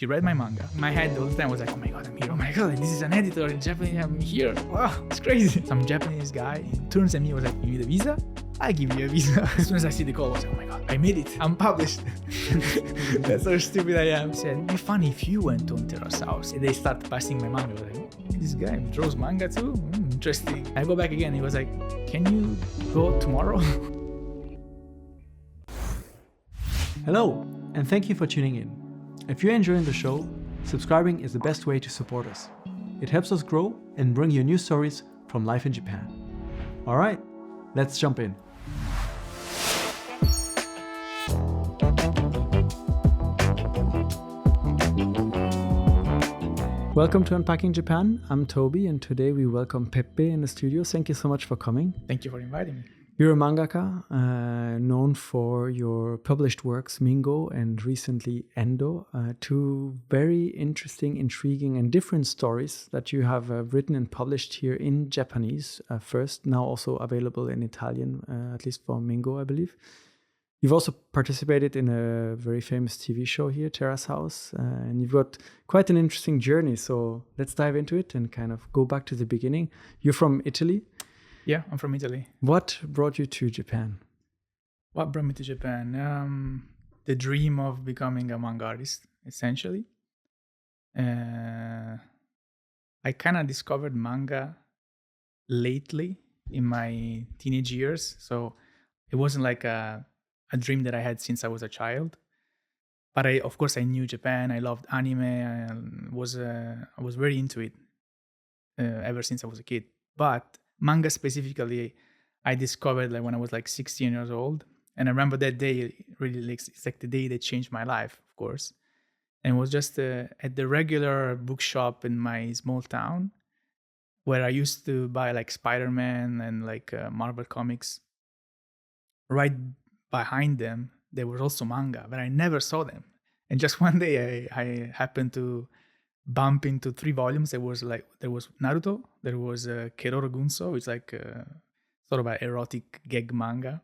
She read my manga. My head all the time was like, oh my god, I'm here. Oh my god, this is an editor in Japanese. I'm here. Wow, it's crazy. Some Japanese guy turns at me, was like, you need a visa? I give you a visa. As soon as I see the call, I was like, oh my god, I made it. I'm published. That's how stupid I am. I said, it'd be funny if you went on Terrace House and they start passing my manga. I was like, oh, this guy draws manga too? Interesting. I go back again. He was like, can you go tomorrow? Hello, and thank you for tuning in. If you're enjoying the show, subscribing is the best way to support us. It helps us grow and bring you new stories from life in Japan. Alright, let's jump in. Welcome to Unpacking Japan. I'm Toby, and today we welcome Peppe in the studio. Thank you so much for coming. Thank you for inviting me. You're a mangaka, known for your published works, Mingo and recently Endo, two very interesting, intriguing and different stories that you have written and published here in Japanese first, now also available in Italian, at least for Mingo, I believe. You've also participated in a very famous TV show here, Terrace House, and you've got quite an interesting journey. So let's dive into it and kind of go back to the beginning. You're from Italy. Yeah, I'm from Italy. What brought you to Japan? What brought me to Japan? The dream of becoming a manga artist, essentially. I kind of discovered manga lately in my teenage years. So it wasn't like a dream that I had since I was a child. But of course, I knew Japan. I loved anime. I was very into it ever since I was a kid. But manga specifically, I discovered like when I was like 16 years old. And I remember that day, really, like, it's like the day that changed my life, of course. And it was just at the regular bookshop in my small town where I used to buy like Spider-Man and like Marvel comics. Right behind them, there was also manga, but I never saw them. And just one day I happened to bump into 3 volumes. There was Naruto, there was Keroro Gunso, it's like sort of an erotic gag manga,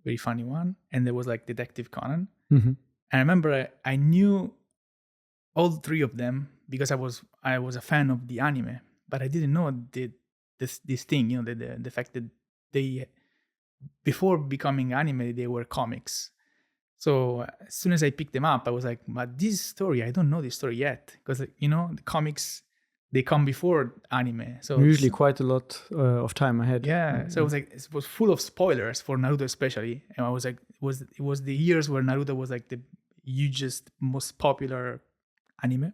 very funny one, and there was like Detective Conan. Mm-hmm. And I remember I knew all 3 of them because I was a fan of the anime, but I didn't know this thing, you know, the fact that they, before becoming anime, they were comics. So as soon as I picked them up, I was like, but this story, I don't know this story yet. Because, you know, the comics, they come before anime. So usually quite a lot of time ahead. Yeah. So it was full of spoilers for Naruto especially. And I was like, it was the years where Naruto was like the hugest, most popular anime.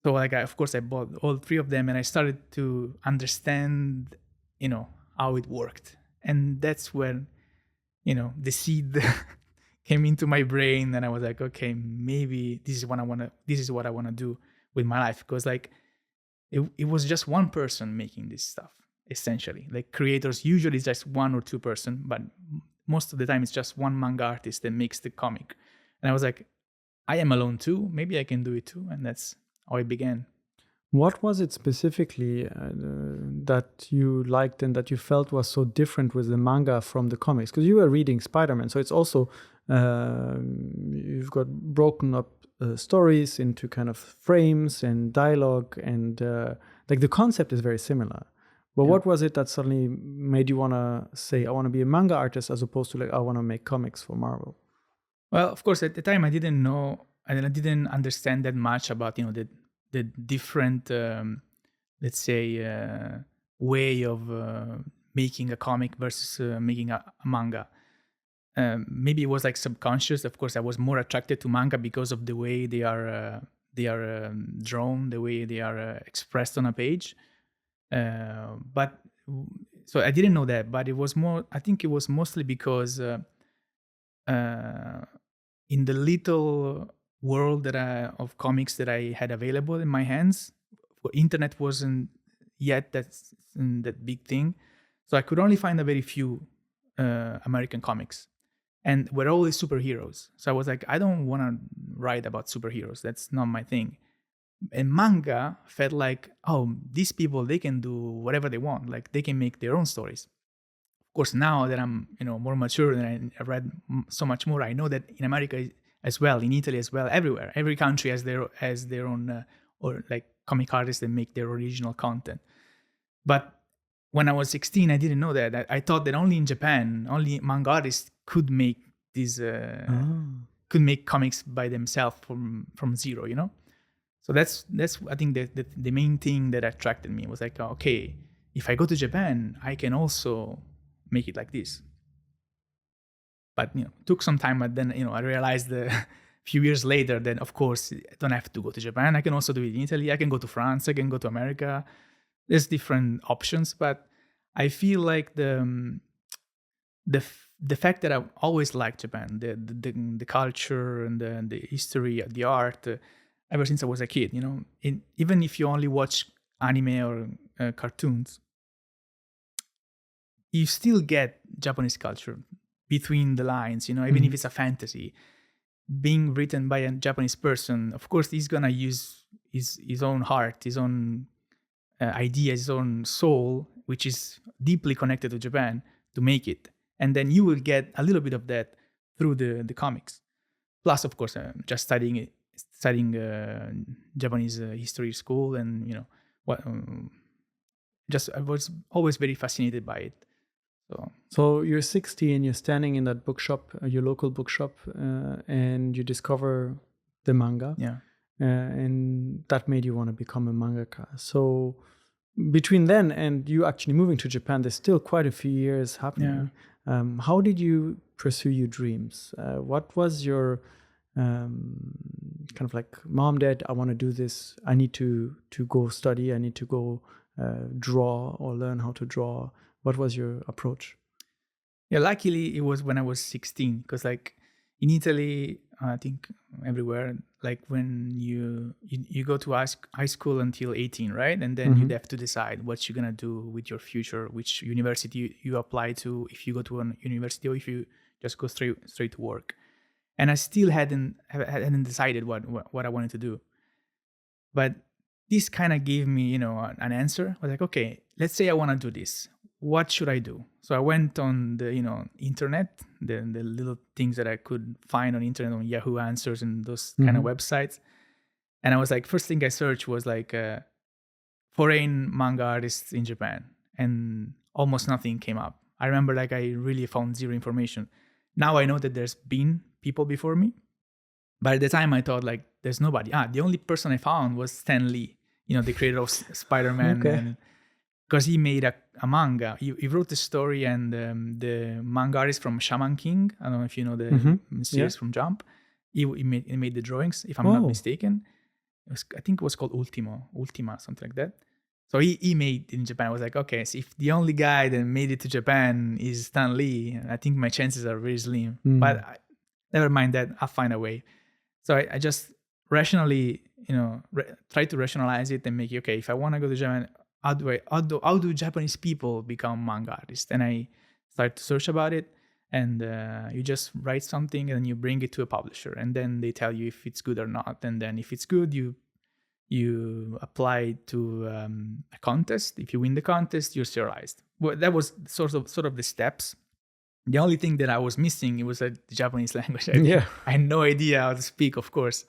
So like, of course, I bought all 3 of them and I started to understand, you know, how it worked. And that's when, you know, the seed came into my brain, and I was like, okay, maybe this is what I want to do with my life. Because like it was just one person making this stuff, essentially. Like creators usually it's just 1 or 2 person, but most of the time it's just one manga artist that makes the comic. And I was like, I am alone too, maybe I can do it too. And that's how it began. What was it specifically that you liked and that you felt was so different with the manga from the comics? Because you were reading Spider-Man, so it's also, you've got broken up stories into kind of frames and dialogue, and like the concept is very similar. But what was it that suddenly made you want to say, I want to be a manga artist, as opposed to like, I want to make comics for Marvel? Well, of course, at the time I didn't know, and I didn't understand that much about, you know, the different, let's say, way of making a comic versus making a manga. Maybe it was like subconscious. Of course, I was more attracted to manga because of the way they are drawn, the way they are expressed on a page. But so I didn't know that. But it was more. I think it was mostly because in the little world of comics that I had available in my hands, internet wasn't yet that big thing, so I could only find a very few American comics, and we're always superheroes. So I was like, I don't want to write about superheroes. That's not my thing. And manga felt like, oh, these people, they can do whatever they want. Like they can make their own stories. Of course, now that I'm more mature and I read so much more, I know that in America as well, in Italy as well, everywhere. Every country has their own or like comic artists that make their original content. But when I was 16, I didn't know that. I thought that only in Japan, only manga artists could make these could make comics by themselves from zero, you know. So that's I think the main thing that attracted me was like, okay, if I go to Japan, I can also make it like this. But it took some time. But then I realized a few years later that of course I don't have to go to Japan. I can also do it in Italy. I can go to France. I can go to America. There's different options, but I feel like the fact that I've always liked Japan, the culture and the history, the art, ever since I was a kid. Even if you only watch anime or cartoons, you still get Japanese culture between the lines. Even if it's a fantasy being written by a Japanese person, of course he's gonna use his own heart, his own idea, his own soul, which is deeply connected to Japan, to make it. And then you will get a little bit of that through the comics. Plus, of course, just studying Japanese history school, and what. Just I was always very fascinated by it. So you're 60 and you're standing in that bookshop, your local bookshop, and you discover the manga. Yeah. And that made you want to become a mangaka. So between then and you actually moving to Japan, there's still quite a few years happening. Yeah. How did you pursue your dreams? What was your kind of like, mom, dad, I want to do this. I need to go study. I need to go draw or learn how to draw. What was your approach? Yeah, luckily it was when I was 16, because like in Italy, I think everywhere, like when you go to high school until 18, right? And then you have to decide what you're gonna do with your future, which university you apply to, if you go to a university or if you just go straight to work. And I still hadn't decided what I wanted to do. But this kind of gave me, an answer. I was like, okay, let's say I want to do this. What should I do? So I went on the internet, the little things that I could find on internet, on Yahoo Answers and those kind of websites. And I was like, first thing I searched was like foreign manga artists in Japan, and almost nothing came up. I remember like I really found zero information. Now I know that there's been people before me, but at the time I thought like there's nobody. The only person I found was Stan Lee, the creator of Spider-Man. Okay. And because he made a manga. He wrote the story, and the manga artist from Shaman King, I don't know if you know the series from Jump, he made the drawings, if I'm not mistaken. I think it was called Ultima, something like that. So he made it in Japan. I was like, okay, so if the only guy that made it to Japan is Stan Lee, I think my chances are very slim. But never mind that, I'll find a way. So I just rationally, try to rationalize it and make it, okay, if I want to go to Japan, how do Japanese people become manga artists? And I started to search about it, and you just write something and you bring it to a publisher, and then they tell you if it's good or not. And then if it's good, you apply to a contest. If you win the contest, you're serialized. Well, that was sort of the steps. The only thing that I was missing, it was the Japanese language. I had no idea how to speak, of course.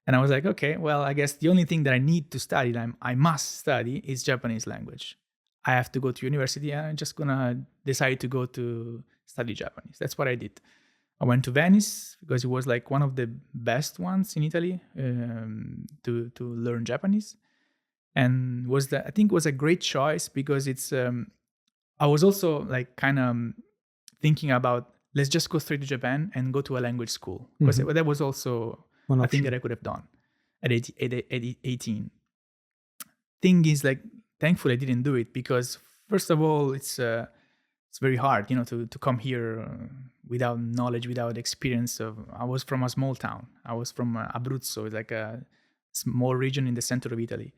And I was like, okay, well, I guess the only thing that I need to study, that I must study, is Japanese language. I have to go to university, and I'm just gonna decide to go to study Japanese. That's what I did. I went to Venice because it was like one of the best ones in Italy to learn Japanese, and I think it was a great choice because it's. I was also like kind of thinking about, let's just go straight to Japan and go to a language school, because that was also a thing that I could have done at 18. Thing is, like, thankfully I didn't do it because, first of all, it's very hard, to come here without knowledge, without experience. I was from a small town. I was from Abruzzo. It's like a small region in the center of Italy.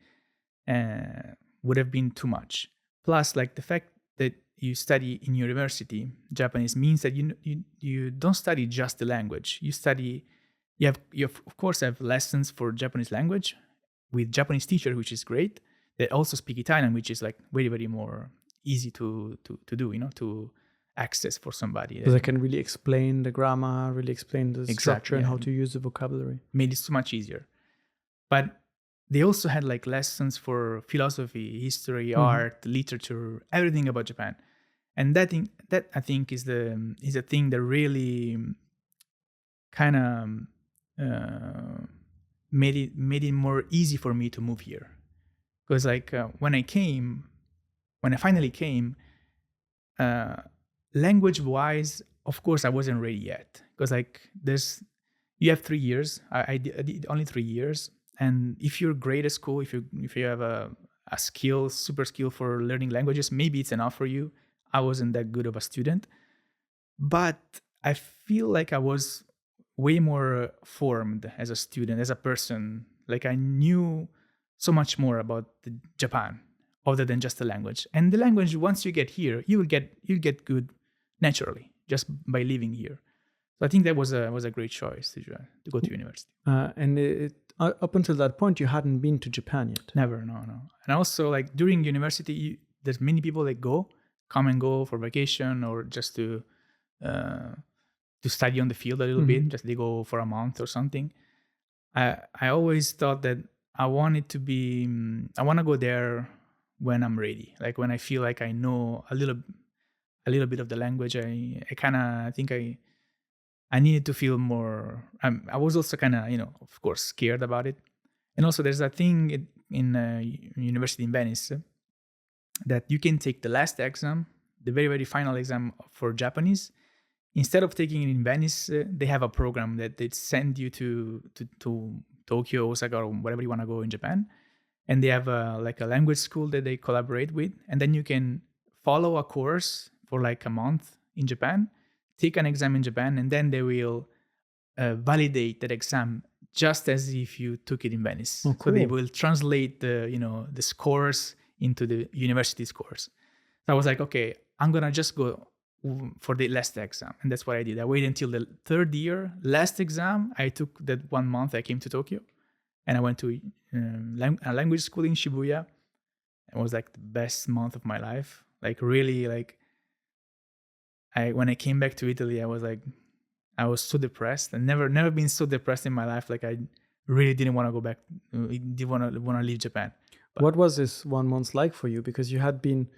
Would have been too much. Plus, like, the fact that you study in university Japanese means that you don't study just the language. You of course have lessons for Japanese language with Japanese teacher, which is great. They also speak Italian, which is like very, very more easy to do, to access for somebody. So they can really explain the grammar, really explain the structure and how to use the vocabulary. Made it so much easier. But they also had like lessons for philosophy, history, art, literature, everything about Japan. And that I think is a thing that really kind of made it more easy for me to move here. Because like when I finally came, language wise, of course I wasn't ready yet. Because like you have 3 years. I did only 3 years. And if you're great at school, if you have a super skill for learning languages, maybe it's enough for you. I wasn't that good of a student, but I feel like I was way more formed as a student, as a person. Like I knew so much more about Japan other than just the language. And the language, once you get here, you'll get good naturally just by living here. So I think that was a great choice to go to university. And up until that point, you hadn't been to Japan yet. Never, no. And also, like during university, there's many people that come and go for vacation or just to study on the field a little bit. Just they go for a month or something. I always thought that I want to go there when I'm ready, like when I feel like I know a little bit of the language. I think I needed to feel more. I was also kind of, of course, scared about it. And also, there's a thing in university in Venice that you can take the last exam, the very, very final exam for Japanese. Instead of taking it in Venice, they have a program that they send you to Tokyo, Osaka, or wherever you want to go in Japan. And they have a language school that they collaborate with. And then you can follow a course for like a month in Japan, take an exam in Japan, and then they will validate that exam just as if you took it in Venice. Oh, cool. So they will translate the scores into the university scores. So I was like, okay, I'm gonna just go for the last exam, and that's what I did. I waited until the third year, last exam. I took that 1 month. I came to Tokyo, and I went to a language school in Shibuya. It was like the best month of my life. Like really, like when I came back to Italy, I was so depressed. I never been so depressed in my life. Like I really didn't want to go back. Didn't want to leave Japan. But what was this 1 month like for you? Because you had been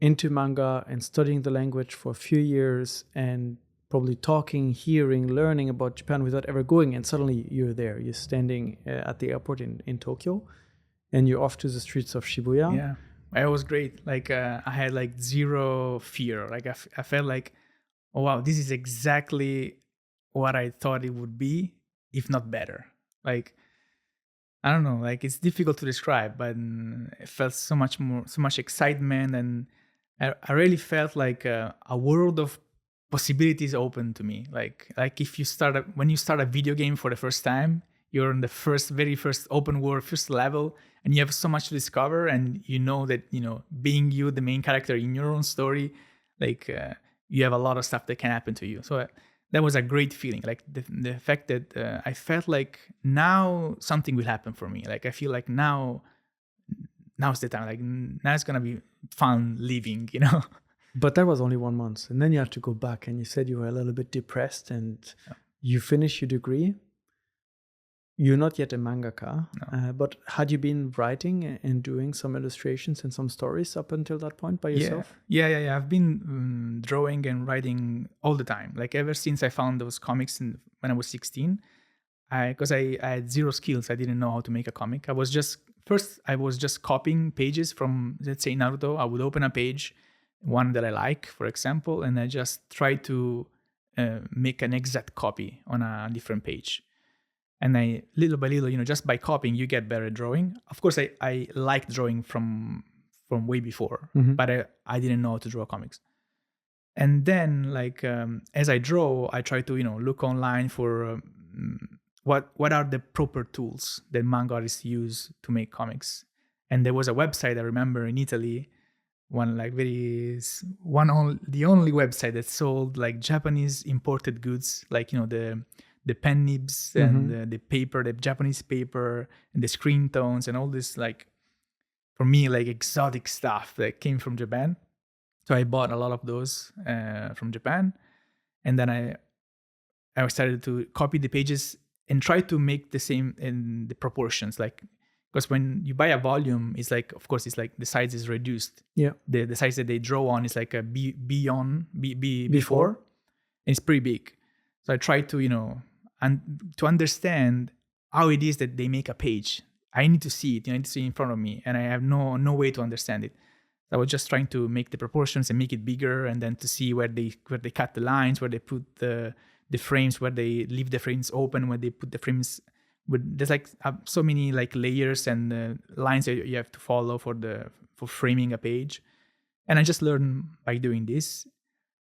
into manga and studying the language for a few years and probably talking, hearing, learning about Japan without ever going. And suddenly you're there. You're standing at the airport in Tokyo, and you're off to the streets of Shibuya. Yeah, it was great. Like I had like zero fear. Like I felt like, oh wow, this is exactly what I thought it would be, if not better. Like I don't know, like it's difficult to describe, but it felt so much excitement, and I really felt like a world of possibilities open to me. Like if when you start a video game for the first time, you're in the very first open world, first level, and you have so much to discover, and you know that being you, the main character in your own story, like you have a lot of stuff that can happen to you. So that was a great feeling. Like the fact that I felt like now something will happen for me. Like I feel like now's the time. Like now it's gonna be fun living, But that was only 1 month, and then you have to go back. And you said you were a little bit depressed, and you finished your degree. You're not yet a mangaka, No. But had you been writing and doing some illustrations and some stories up until that point by yourself? Yeah. I've been drawing and writing all the time. Like ever since I found those comics when I was 16, because I had zero skills. I didn't know how to make a comic. I was just copying pages from, let's say, Naruto. I would open a page, one that I like, for example, and I just try to make an exact copy on a different page. And I, little by little, just by copying, you get better at drawing. Of course, I liked drawing from way before, but I didn't know how to draw comics. And then, like, as I draw, I try to, look online for what are the proper tools that manga artists use to make comics. And there was a website I remember in Italy, the only website that sold like Japanese imported goods, like the pen nibs and the paper, the Japanese paper, and the screen tones and all this, like, for me, like exotic stuff that came from Japan. So I bought a lot of those from Japan, and then I started to copy the pages and try to make the same in the proportions, like, because when you buy a volume, it's like, of course, it's like the size is reduced. Yeah. The size that they draw on is like a before, Before. and it's pretty big. So I try to, and to understand how it is that they make a page. I need to see it. I need to see it in front of me, and I have no way to understand it. I was just trying to make the proportions and make it bigger, and then to see where they cut the lines, where they put the frames, where they leave the frames open, where they put the frames. There's like so many like layers and lines that you have to follow for framing a page, and I just learned by doing this.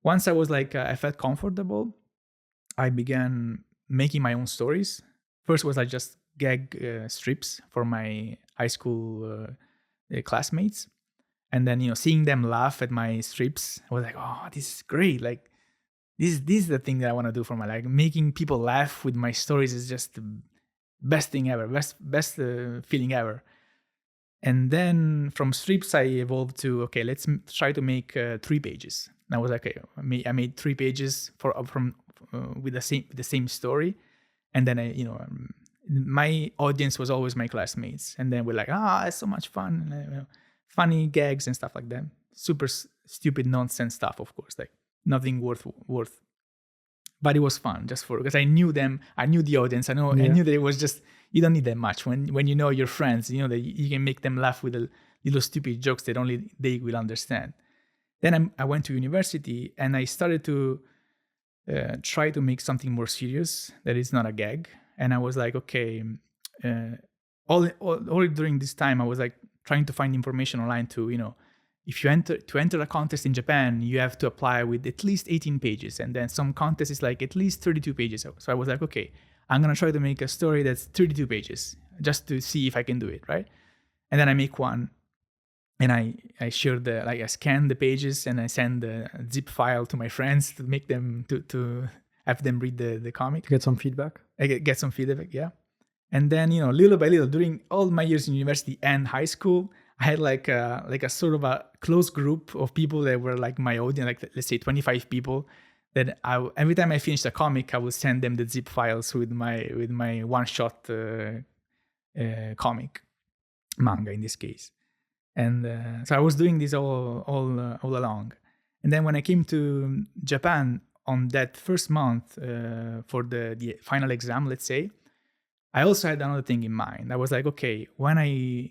Once I was like I felt comfortable, I began making my own stories. First was I just gag strips for my high school classmates. And then, seeing them laugh at my strips, I was like, oh, this is great. Like, this is the thing that I want to do for my life. Making people laugh with my stories is just the best thing ever, best feeling ever. And then from strips, I evolved to, okay, let's try to make 3 pages. And I was like, okay, I made 3 pages with the same story. And then my audience was always my classmates. And then we're like, it's so much fun. Funny gags and stuff like that. Super stupid nonsense stuff, of course, like nothing worth. But it was fun because I knew them, I knew the audience. I knew that it was just, you don't need that much when you know your friends. That you can make them laugh with a little stupid jokes that only they will understand. Then I went to university and I started to try to make something more serious that is not a gag. And I was like, okay, all during this time I was like trying to find information online to, if you enter a contest in Japan, you have to apply with at least 18 pages. And then some contest is like at least 32 pages. So I was like, okay, I'm going to try to make a story that's 32 pages just to see if I can do it, right? And then I make one and I share I scan the pages and I send the zip file to my friends to make them, to have them read the comic. To get some feedback? I get some feedback, yeah. And then, little by little, during all my years in university and high school, I had like a sort of a close group of people that were like my audience, like let's say 25 people. That every time I finished a comic, I would send them the zip files with my one-shot comic, manga in this case. And so I was doing this all along. And then when I came to Japan on that first month for the final exam, let's say, I also had another thing in mind. I was like, okay, when I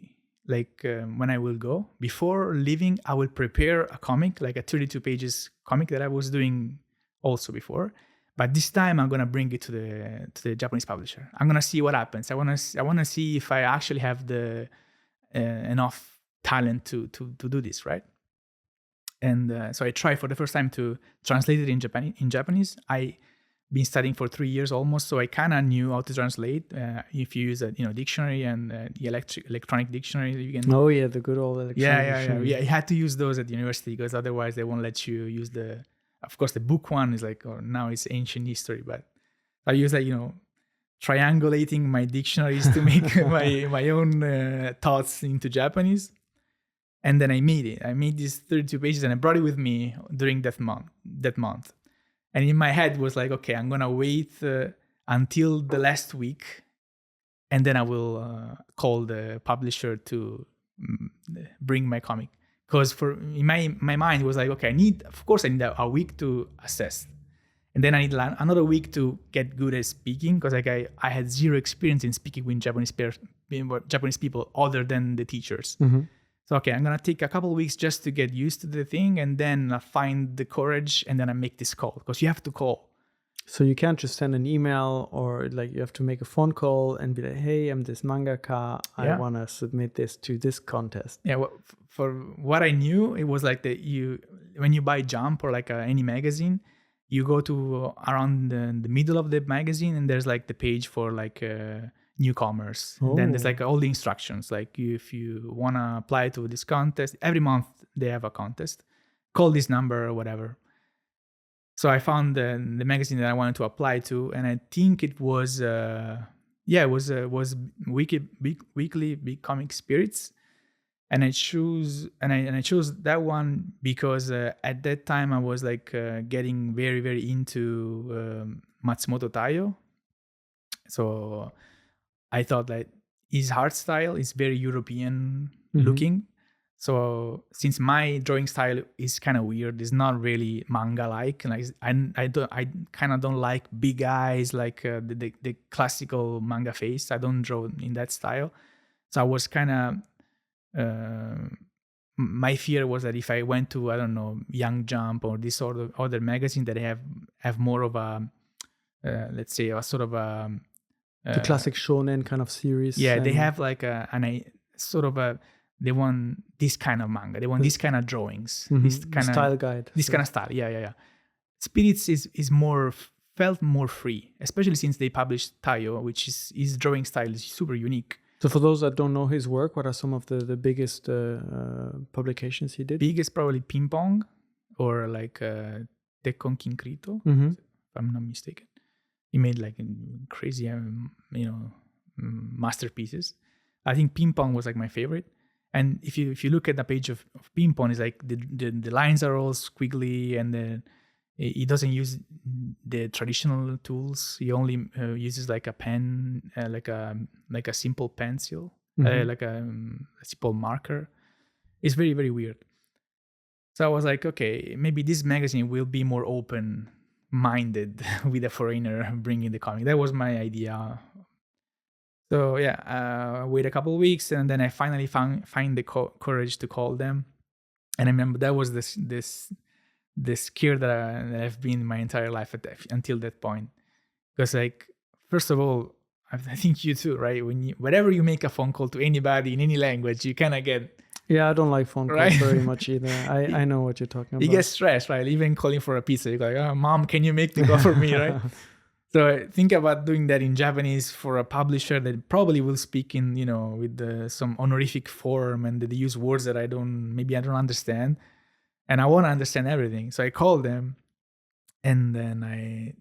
will go, before leaving, I will prepare a comic, like a 32 pages comic that I was doing also before. But this time I'm gonna bring it to the Japanese publisher. I'm gonna see what happens. I wanna see if I actually have the enough talent to do this, right? And so I tried for the first time to translate it in Japanese. I been studying for 3 years almost, so I kind of knew how to translate. If you use a dictionary and the electronic dictionary, you can. Oh yeah, the good old electronic dictionary. Yeah. You had to use those at the university because otherwise they won't let you use the. Of course, the book one is like, now it's ancient history, but I use triangulating my dictionaries to make my own thoughts into Japanese. And then I made it. I made these 32 pages and I brought it with me during that month. And in my head was like, okay, I'm going to wait until the last week. And then I will call the publisher to bring my comic. Because in my mind, it was like, okay, I need a week to assess. And then I need another week to get good at speaking. Because I had zero experience in speaking with Japanese people other than the teachers. Mm-hmm. So, okay, I'm going to take a couple of weeks just to get used to the thing and then find the courage and then I make this call because you have to call. So you can't just send an email or you have to make a phone call and be like, hey, I'm this mangaka. I want to submit this to this contest. Yeah, well, for what I knew, it was like when you buy Jump or any magazine, you go to around the middle of the magazine and there's the page for newcomers. Oh. Then there's all the instructions, if you want to apply to this contest, every month they have a contest, call this number or whatever. So I found the magazine that I wanted to apply to, and I think it was was weekly Big Comic Spirits. and I chose that one because at that time I was like getting very very into Matsumoto Taiyo. So I thought that his art style is very European looking. So since my drawing style is kind of weird, it's not really manga like. Like I kind of don't like big eyes like the classical manga face. I don't draw in that style. So I was kind of my fear was that if I went to, I don't know, Young Jump or this sort of other magazine that have more of a let's say a sort of a the classic shonen kind of series. Yeah, they have like they want this kind of manga. They want this kind of drawings. This kind of style guide. This kind of style. Yeah. Spirits is more felt more free, especially since they published Taiyo, which is his drawing style is super unique. So for those that don't know his work, what are some of the biggest publications he did? Biggest probably Ping Pong or like Tekkon Kinkrito, if I'm not mistaken. He made like crazy, masterpieces. I think Ping Pong was like my favorite. And if you look at the page of Ping Pong, it's like the lines are all squiggly, and then he doesn't use the traditional tools. He only uses like a pen, like a simple pencil, like a simple marker. It's very very weird. So I was like, okay, maybe this magazine will be more open-minded with a foreigner bringing the comic. That was my idea. So yeah, wait a couple of weeks, and then I finally find the courage to call them. And I remember that was this scare that I've been my entire life until that point. Because like, first of all, I think you too, right? Whenever you make a phone call to anybody in any language, you kind of get... Yeah, I don't like phone calls very much either. I know what you're talking about. You get stressed, right? Even calling for a pizza, you're like, oh, Mom, can you make the call for me, right? So think about doing that in Japanese for a publisher that probably will speak in, with some honorific form, and they use words that I don't understand. And I want to understand everything. So I called them, and then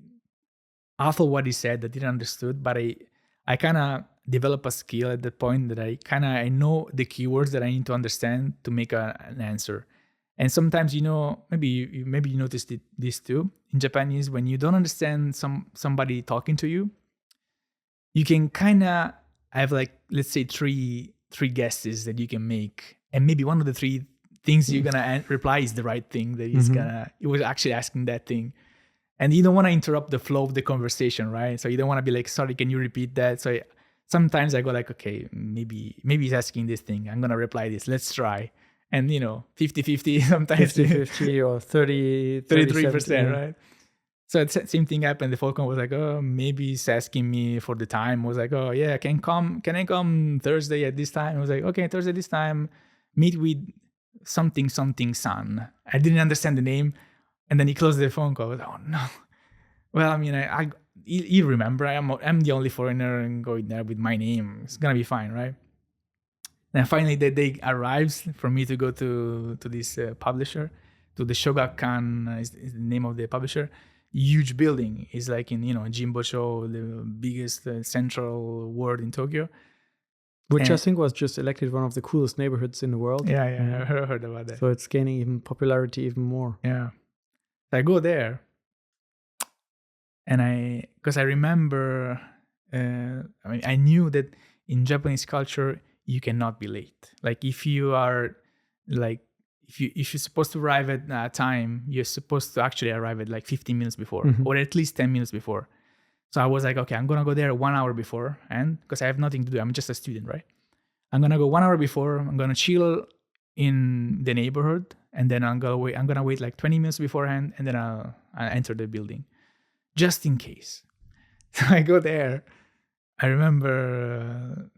after what he said, I didn't understood, but I kind of develop a skill at that point that I know the keywords that I need to understand to make an answer. And sometimes, maybe you noticed this too in Japanese, when you don't understand somebody talking to you, you can kind of have like, let's say three guesses that you can make, and maybe one of the three things you're gonna reply is the right thing that he was actually asking that thing. And you don't want to interrupt the flow of the conversation, right? So you don't want to be like, sorry, can you repeat that? So sometimes I go like, okay, maybe he's asking this thing. I'm going to reply this. Let's try. And, 50-50 sometimes. 50-50 or 33%, right? So the same thing happened. The Falcon was like, oh, maybe he's asking me for the time. I was like, oh, yeah, can I come Thursday at this time? I was like, okay, Thursday this time, meet with something son. I didn't understand the name. And then he closed the phone call. I was like, oh no. Well, I mean, you remember, I'm the only foreigner going there with my name. It's gonna be fine, right? And finally, the day arrives for me to go to this publisher, to the Shogakukan is the name of the publisher. Huge building. It's like in Jinbosho, the biggest central ward in Tokyo. Which I think was just elected one of the coolest neighborhoods in the world. Yeah, I heard about that. So it's gaining even popularity even more. Yeah. I go there, and because I remember, I knew that in Japanese culture you cannot be late. Like if you are, like if you're supposed to arrive at a time, you're supposed to actually arrive at like 15 minutes before, or at least 10 minutes before. So I was like, okay, I'm gonna go there 1 hour before, and because I have nothing to do, I'm just a student, right? I'm gonna go 1 hour before. I'm gonna chill in the neighborhood, and then I'm gonna wait like 20 minutes beforehand, and then I'll enter the building, just in case. So I go there. I remember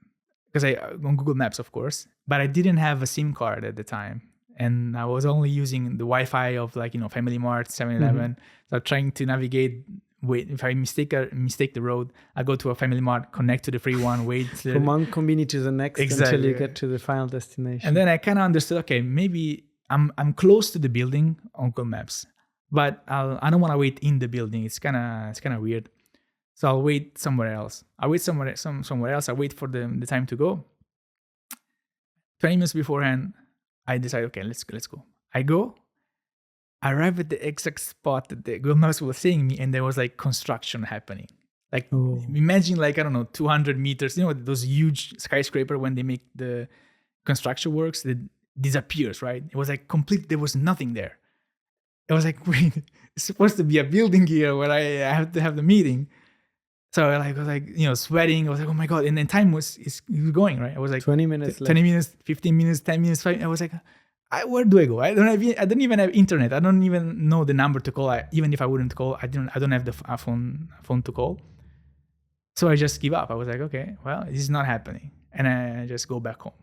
because on Google Maps, of course, but I didn't have a SIM card at the time, and I was only using the Wi-Fi of like Family Mart, 7-Eleven. So trying to navigate. Wait, if I mistake the road, I go to a Family Mart, connect to the free one, wait from one convenience to the next until you get to the final destination. And then I kind of understood, okay, maybe I'm close to the building on Google Maps, but I don't want to wait in the building. It's kind of weird. So I'll wait somewhere else. I wait somewhere else. I wait for the time to go. 20 minutes beforehand, I decided, okay, let's go. I go, I arrive at the exact spot that the Google Maps was saying me, and there was like construction happening. Like imagine like, I don't know, 200 meters, those huge skyscraper when they make the construction works, that disappears, right? It was like complete, there was nothing there. It was like, wait, it's supposed to be a building here where I have to have the meeting. So I was like, sweating. I was like, oh my God. And then time was going, right? I was like 20 minutes 20 minutes, 15 minutes, 10 minutes, 5. I was like, where do I go? I don't even have internet. I don't even know the number to call. Even if I wouldn't call, I don't have the phone to call. So I just give up. I was like, okay, well, this is not happening. And I just go back home.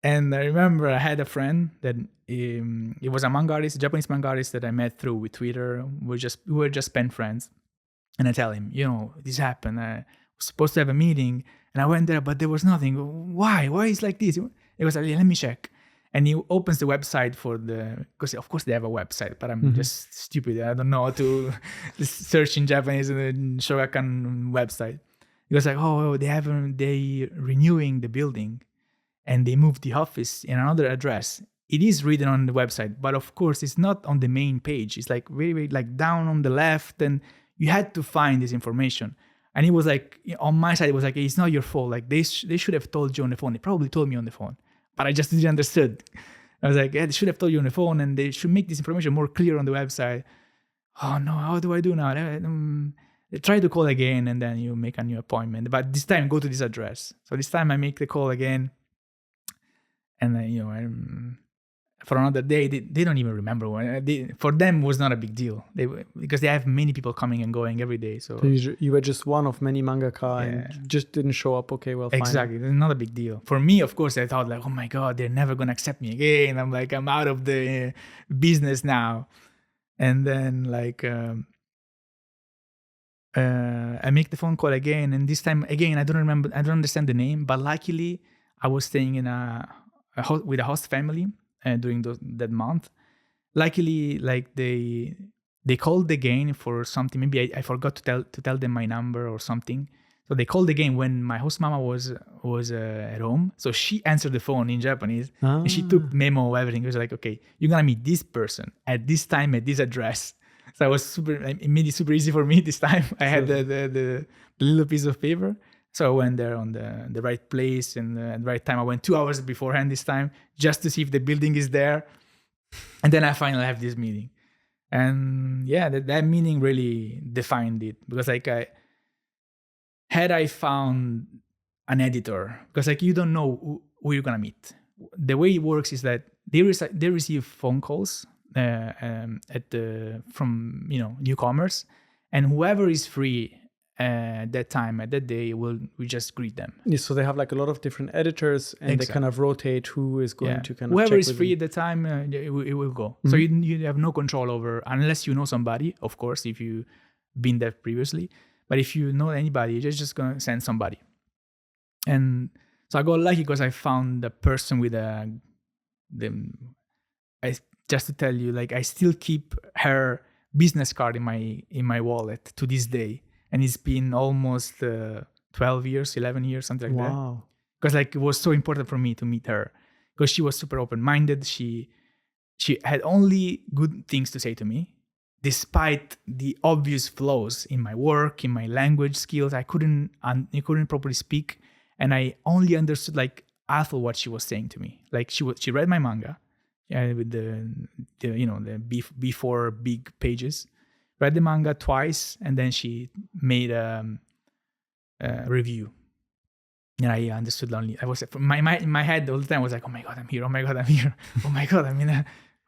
And I remember I had a friend that it was a manga artist, a Japanese manga artist that I met through Twitter. We were just pen friends. And I tell him, this happened. I was supposed to have a meeting, and I went there, but there was nothing. Why? Why is like this? It was like, let me check. And he opens the website because of course they have a website, but I'm just stupid. I don't know how to search in Japanese in the Shogakukan website. He was like, oh, they renewing the building, and they moved the office in another address. It is written on the website, but of course it's not on the main page. It's like very, very like down on the left, and you had to find this information. And it was like, on my side, it was like, it's not your fault. Like they should have told you on the phone. They probably told me on the phone, but I just didn't understood. I was like, yeah, they should have told you on the phone, and they should make this information more clear on the website. Oh no, how do I do now? Try to call again, and then you make a new appointment. But this time, go to this address. So this time I make the call again. And then, for another day, they don't even remember when. For them, it was not a big deal. Because they have many people coming and going every day. So you were just one of many mangaka and just didn't show up. Okay, well, fine. Exactly. It's not a big deal. For me, of course, I thought like, oh my God, they're never going to accept me again. I'm out of the business now. And then like, I make the phone call again. And this time, again, I don't understand the name. But luckily, I was staying in with a host family during that month. Luckily, like they called again for something. Maybe I forgot to tell them my number or something. So they called again when my host mama was at home. So she answered the phone in Japanese, and she took memo of everything. It was like, okay, you're gonna meet this person at this time at this address. So it made it super easy for me this time. I had the little piece of paper. So I went there on the right place and at the right time. I went 2 hours beforehand this time just to see if the building is there. And then I finally have this meeting. And yeah, that meeting really defined it. Because like I found an editor, because like you don't know who you're going to meet. The way it works is that they receive phone calls from newcomers, and whoever is free at that time, at that day, we just greet them. Yeah, so they have like a lot of different editors, and they kind of rotate who is going to kind of whoever check is free at the time, it will go. So you have no control over, unless you know somebody, of course, if you've been there previously. But if you know anybody, you're just gonna send somebody. And so I got lucky because I found the person with just to tell you, like I still keep her business card in my wallet to this day. And it's been almost 12 years, 11 years, something like that. Wow. Because like it was so important for me to meet her, because she was super open-minded. She had only good things to say to me, despite the obvious flaws in my work, in my language skills. I couldn't properly speak, and I only understood like half of what she was saying to me. Like she read my manga, with the before big pages. Read the manga twice, and then she made a review. And I understood only. I was in my head all the time was like, oh my God, I'm here. Oh my God, I'm here. Oh my God,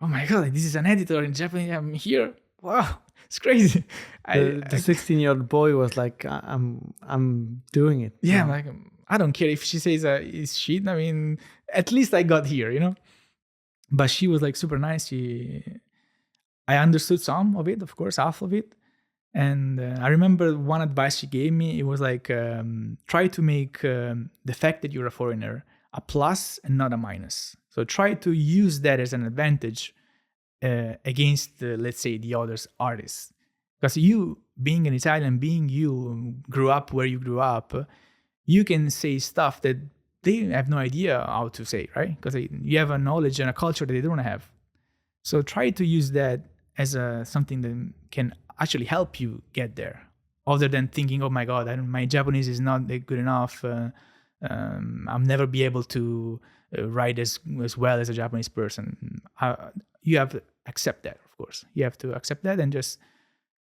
oh my God, this is an editor in Japanese. I'm here. Wow, it's crazy. The 16-year-old boy was like, I'm doing it. Yeah, like I don't care if she says it's shit. I mean, at least I got here, But she was like super nice. I understood some of it, of course, half of it. And I remember one advice she gave me. It was like, try to make the fact that you're a foreigner a plus and not a minus. So try to use that as an advantage against, let's say, the other artists. Because you, being an Italian, being you, grew up where you grew up, you can say stuff that they have no idea how to say, right? Because you have a knowledge and a culture that they don't have. So try to use that as something that can actually help you get there, other than thinking, oh my God, my Japanese is not good enough. I'll never be able to write as well as a Japanese person. You have to accept that, of course. You have to accept that and just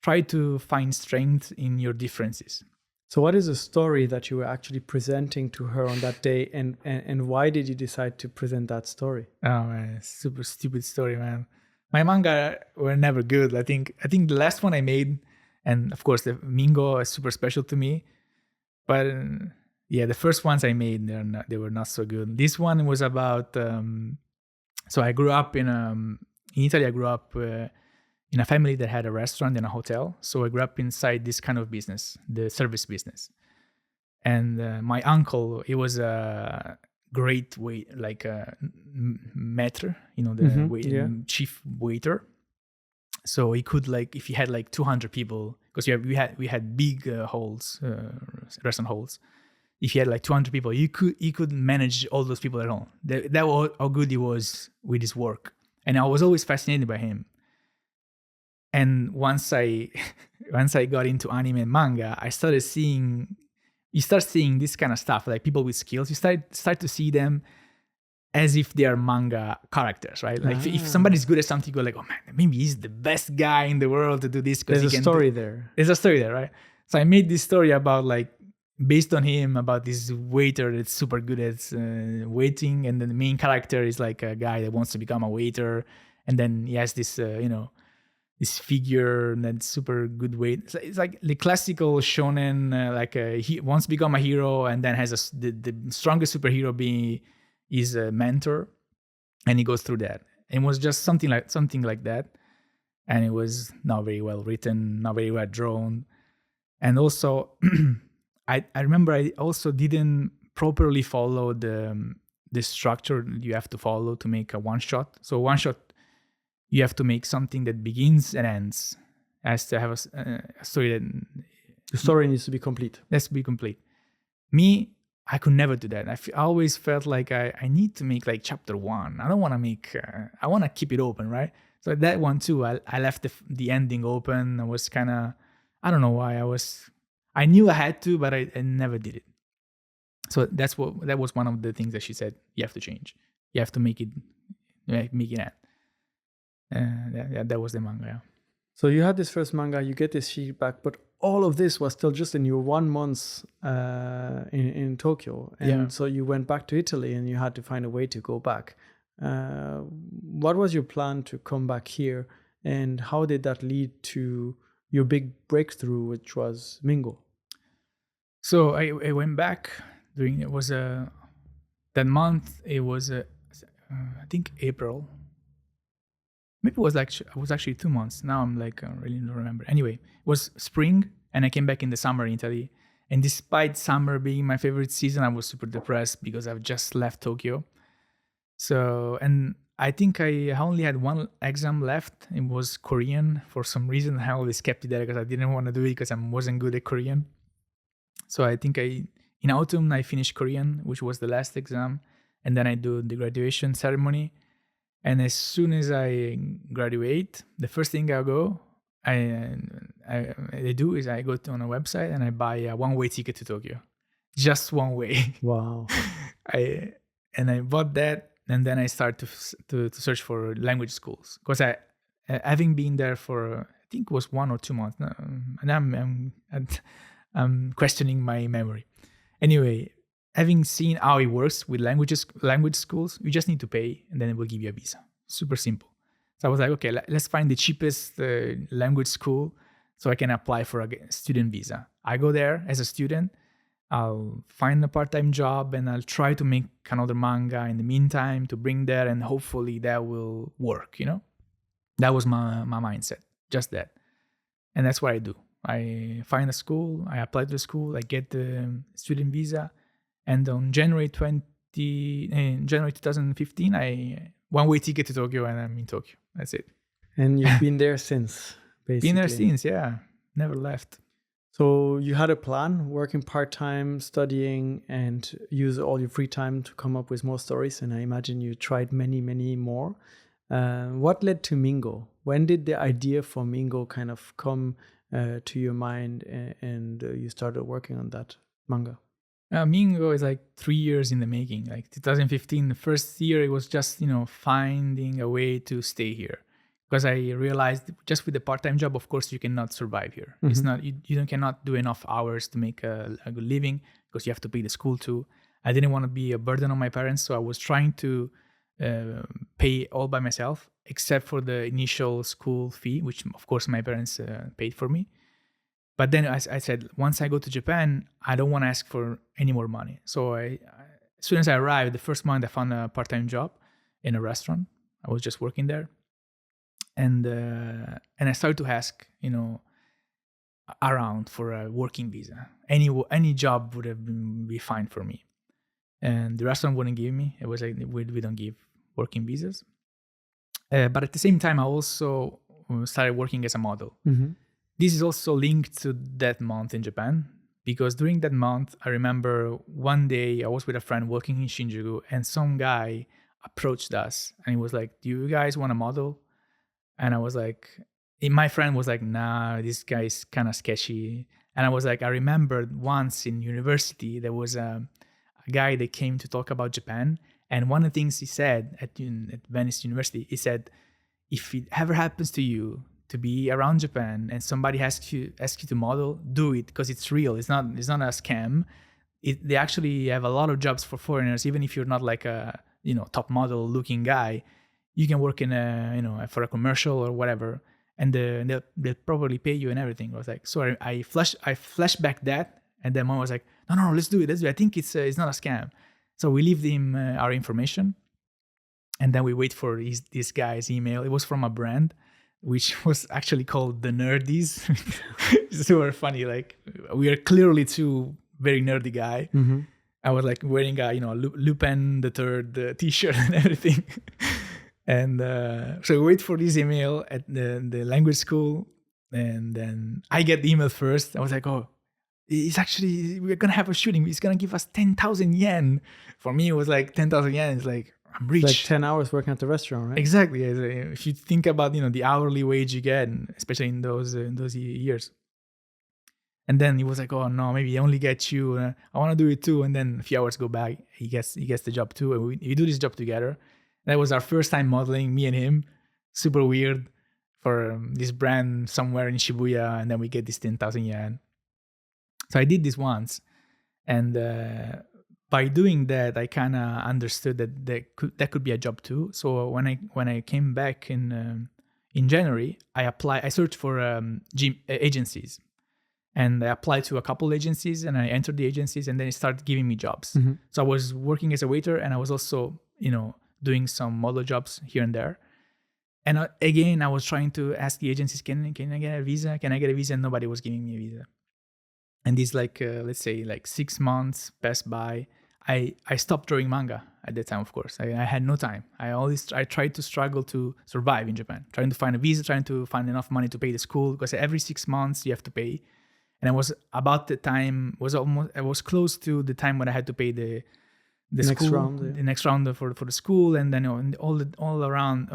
try to find strength in your differences. So what is a story that you were actually presenting to her on that day, and why did you decide to present that story? Oh man, super stupid story, man. My manga were never good. I think the last one I made, and of course the Mingo is super special to me, but yeah, the first ones I made, they were not so good. This one was about. So I grew up in Italy. I grew up in a family that had a restaurant and a hotel. So I grew up inside this kind of business, the service business. And my uncle, he was a great like a maître, the chief waiter. So he could, like, if he had like 200 people, because we had big halls, restaurant halls. If he had like 200 people, he could manage all those people at home. That was how good he was with his work, and I was always fascinated by him. And once I got into anime and manga, I started seeing. You start seeing this kind of stuff, like people with skills. You start to see them as if they are manga characters, right? Like if somebody's good at something, you go like, oh man, maybe he's the best guy in the world to do this. There's a story there. There's a story there, right? So I made this story about, like, based on him, about this waiter that's super good at waiting, and then the main character is like a guy that wants to become a waiter, and then he has this, this figure that's super good weight. It's like the classical shonen, he wants to become a hero, and then has the strongest superhero being his mentor, and he goes through that. It was just something like that, and it was not very well written, not very well drawn, and also I remember I also didn't properly follow the structure you have to follow to make a one shot. So one shot, you have to make something that begins and ends. It has to have a story that... The story needs to be complete. Has to be complete. Me, I could never do that. I always felt like I need to make like chapter 1. I don't want to make... I want to keep it open, right? So that one too, I left the ending open. I was kind of... I don't know why. I knew I had to, but I never did it. So that was one of the things that she said, you have to change. You have to make it end. That was the manga. Yeah. So you had this first manga, you get this feedback, but all of this was still just in your 1 month in Tokyo. And so you went back to Italy and you had to find a way to go back. What was your plan to come back here, and how did that lead to your big breakthrough, which was Mingo? So I went back during, it was that month, it was I think April. Maybe it was actually 2 months. Now I'm like, I really don't remember. Anyway, it was spring, and I came back in the summer in Italy. And despite summer being my favorite season, I was super depressed because I've just left Tokyo. So, and I think I only had one exam left. It was Korean. For some reason, I always kept it there because I didn't want to do it because I wasn't good at Korean. So I think in autumn, I finished Korean, which was the last exam. And then I do the graduation ceremony. And as soon as I graduate, the first thing I do is I go on a website and I buy a one-way ticket to Tokyo, just one way. Wow! I bought that, and then I start to search for language schools, because having been there for, I think it was 1 or 2 months, and I'm questioning my memory. Anyway. Having seen how it works with language schools, you just need to pay, and then it will give you a visa. Super simple. So I was like, okay, let's find the cheapest language school so I can apply for a student visa. I go there as a student. I'll find a part-time job, and I'll try to make another manga in the meantime to bring there, and hopefully that will work, That was my mindset, just that. And that's what I do. I find a school, I apply to the school, I get the student visa. And on January 2015, I one-way ticket to Tokyo, and I'm in Tokyo. That's it. And you've been there since, basically. Been there since, yeah. Never left. So you had a plan, working part-time, studying, and use all your free time to come up with more stories. And I imagine you tried many, many more. What led to Mingo? When did the idea for Mingo kind of come to your mind, and you started working on that manga? Mingo is like 3 years in the making. Like 2015, the first year, it was just finding a way to stay here, because I realized just with the part-time job, of course, you cannot survive here. It's not you cannot do enough hours to make a good living, because you have to pay the school too. I didn't want to be a burden on my parents, so I was trying to pay all by myself, except for the initial school fee, which of course my parents paid for me. But then as I said, once I go to Japan, I don't want to ask for any more money. So as soon as I arrived, the first month I found a part-time job in a restaurant. I was just working there, and I started to ask, around for a working visa. Any job would have be fine for me, and the restaurant wouldn't give me. It was like, we don't give working visas. But at the same time, I also started working as a model. This is also linked to that month in Japan, because during that month, I remember one day I was with a friend working in Shinjuku, and some guy approached us and he was like, "Do you guys want a model?" And I was like, my friend was like, "Nah, this guy is kind of sketchy." And I was like, I remembered once in university, there was a guy that came to talk about Japan. And one of the things he said at Venice University, he said, if it ever happens to you to be around Japan and somebody asks you to model, do it, because it's real. It's not a scam. They actually have a lot of jobs for foreigners, even if you're not like a top model looking guy. You can work in for a commercial or whatever, and they'll probably pay you and everything. I was like, so I flashed back that, and then mom was like, no, let's do it. I think it's not a scam. So we leave him our information, and then we wait for this guy's email. It was from a brand, which was actually called the Nerdies. It's super funny. Like, we are clearly two very nerdy guy. I was like wearing a Lupin the Third t-shirt and everything. And so we wait for this email at the language school, and then I get the email first. I was like, oh, we're gonna have a shooting. It's gonna give us 10,000 yen. For me, it was like 10,000 yen. It's like, I'm rich. Like 10 hours working at the restaurant, right? Exactly. If you think about the hourly wage you get, especially in those years. And then he was like, oh no, maybe I only get you. I want to do it too. And then a few hours go by, he gets the job too, and we do this job together. That was our first time modeling, me and him. Super weird, for this brand somewhere in Shibuya, and then we get this 10,000 yen. So I did this once, and by doing that, I kind of understood that that could be a job too. So when I came back in January, I searched for agencies, and I applied to a couple agencies, and I entered the agencies, and then it started giving me jobs. So I was working as a waiter, and I was also doing some model jobs here and there. And again, I was trying to ask the agencies, can I get a visa? Can I get a visa? And nobody was giving me a visa. And these let's say 6 months passed by. I stopped drawing manga at that time, of course. I had no time. I tried to struggle to survive in Japan, trying to find a visa, trying to find enough money to pay the school, because every 6 months you have to pay. And I was about the time, I was close to the time when I had to pay the next school, round, yeah. The next round for the school, and then all around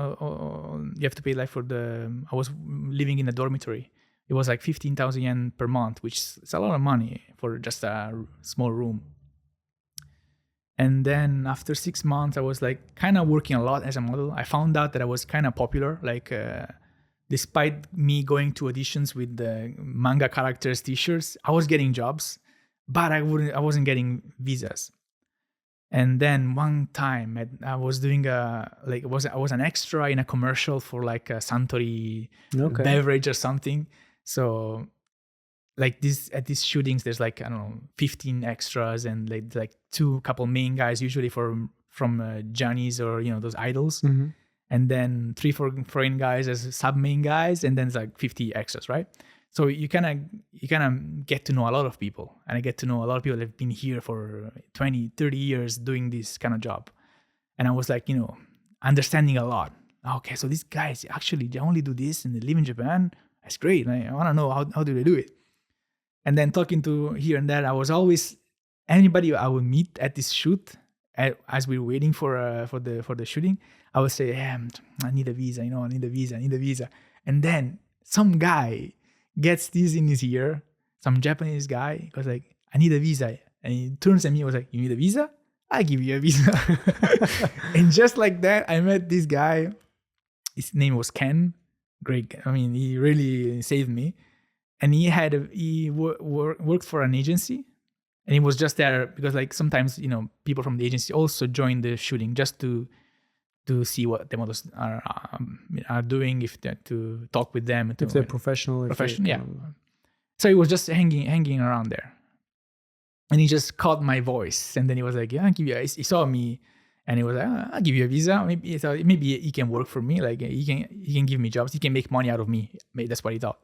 you have to pay for the. I was living in a dormitory. It was like 15,000 yen per month, which is a lot of money for just a small room. And then after 6 months, I was like kind of working a lot as a model. I found out that I was kind of popular. Like, despite me going to auditions with the manga characters t-shirts, I was getting jobs, but I wasn't getting visas. And then one time I was doing I was an extra in a commercial for like a Suntory beverage or something. So like at these shootings, there's like, I don't know, 15 extras, and like couple main guys, usually from Johnny's or those idols, and then 3 foreign guys as sub main guys, and then it's like 50 extras, right? So you kind of get to know a lot of people, and I get to know a lot of people that have been here for 20, 30 years doing this kind of job. And I was like, understanding a lot. Okay, so these guys actually, they only do this and they live in Japan. That's great. I want to know how do they do it. And then talking to here and there, I was always anybody I would meet at this shoot as we were waiting for the shooting. I would say, yeah, I need a visa, I need a visa, I need a visa. And then some guy gets this in his ear, some Japanese guy goes like, I need a visa. And he turns at me and was like, you need a visa? I give you a visa. And just like that, I met this guy. His name was Ken. Great. I mean, he really saved me. And he worked for an agency. And he was just there because like sometimes, people from the agency also join the shooting just to see what the models are doing, if to talk with them. If they're professional. Yeah. So he was just hanging around there. And he just caught my voice. And then he was like, yeah, I'll give you, he saw me and he was like, I'll give you a visa. Maybe he can work for me. Like he can give me jobs. He can make money out of me. Maybe that's what he thought.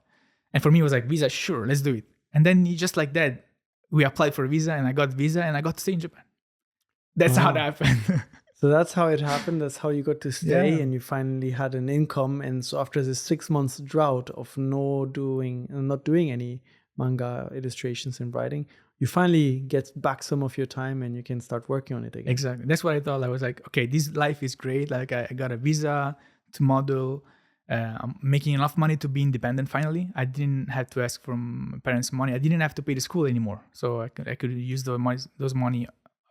And for me, it was like, visa, sure, let's do it. And then he just like that, we applied for a visa and I got visa and I got to stay in Japan. That's how that happened. So that's how it happened. That's how you got to stay, and you finally had an income. And so after this 6 months drought of not doing any manga illustrations and writing, you finally get back some of your time and you can start working on it again. Exactly. That's what I thought. I was like, okay, this life is great. Like I got a visa to model. I'm making enough money to be independent finally. I didn't have to ask from my parents money. I didn't have to pay the school anymore. So I could use those money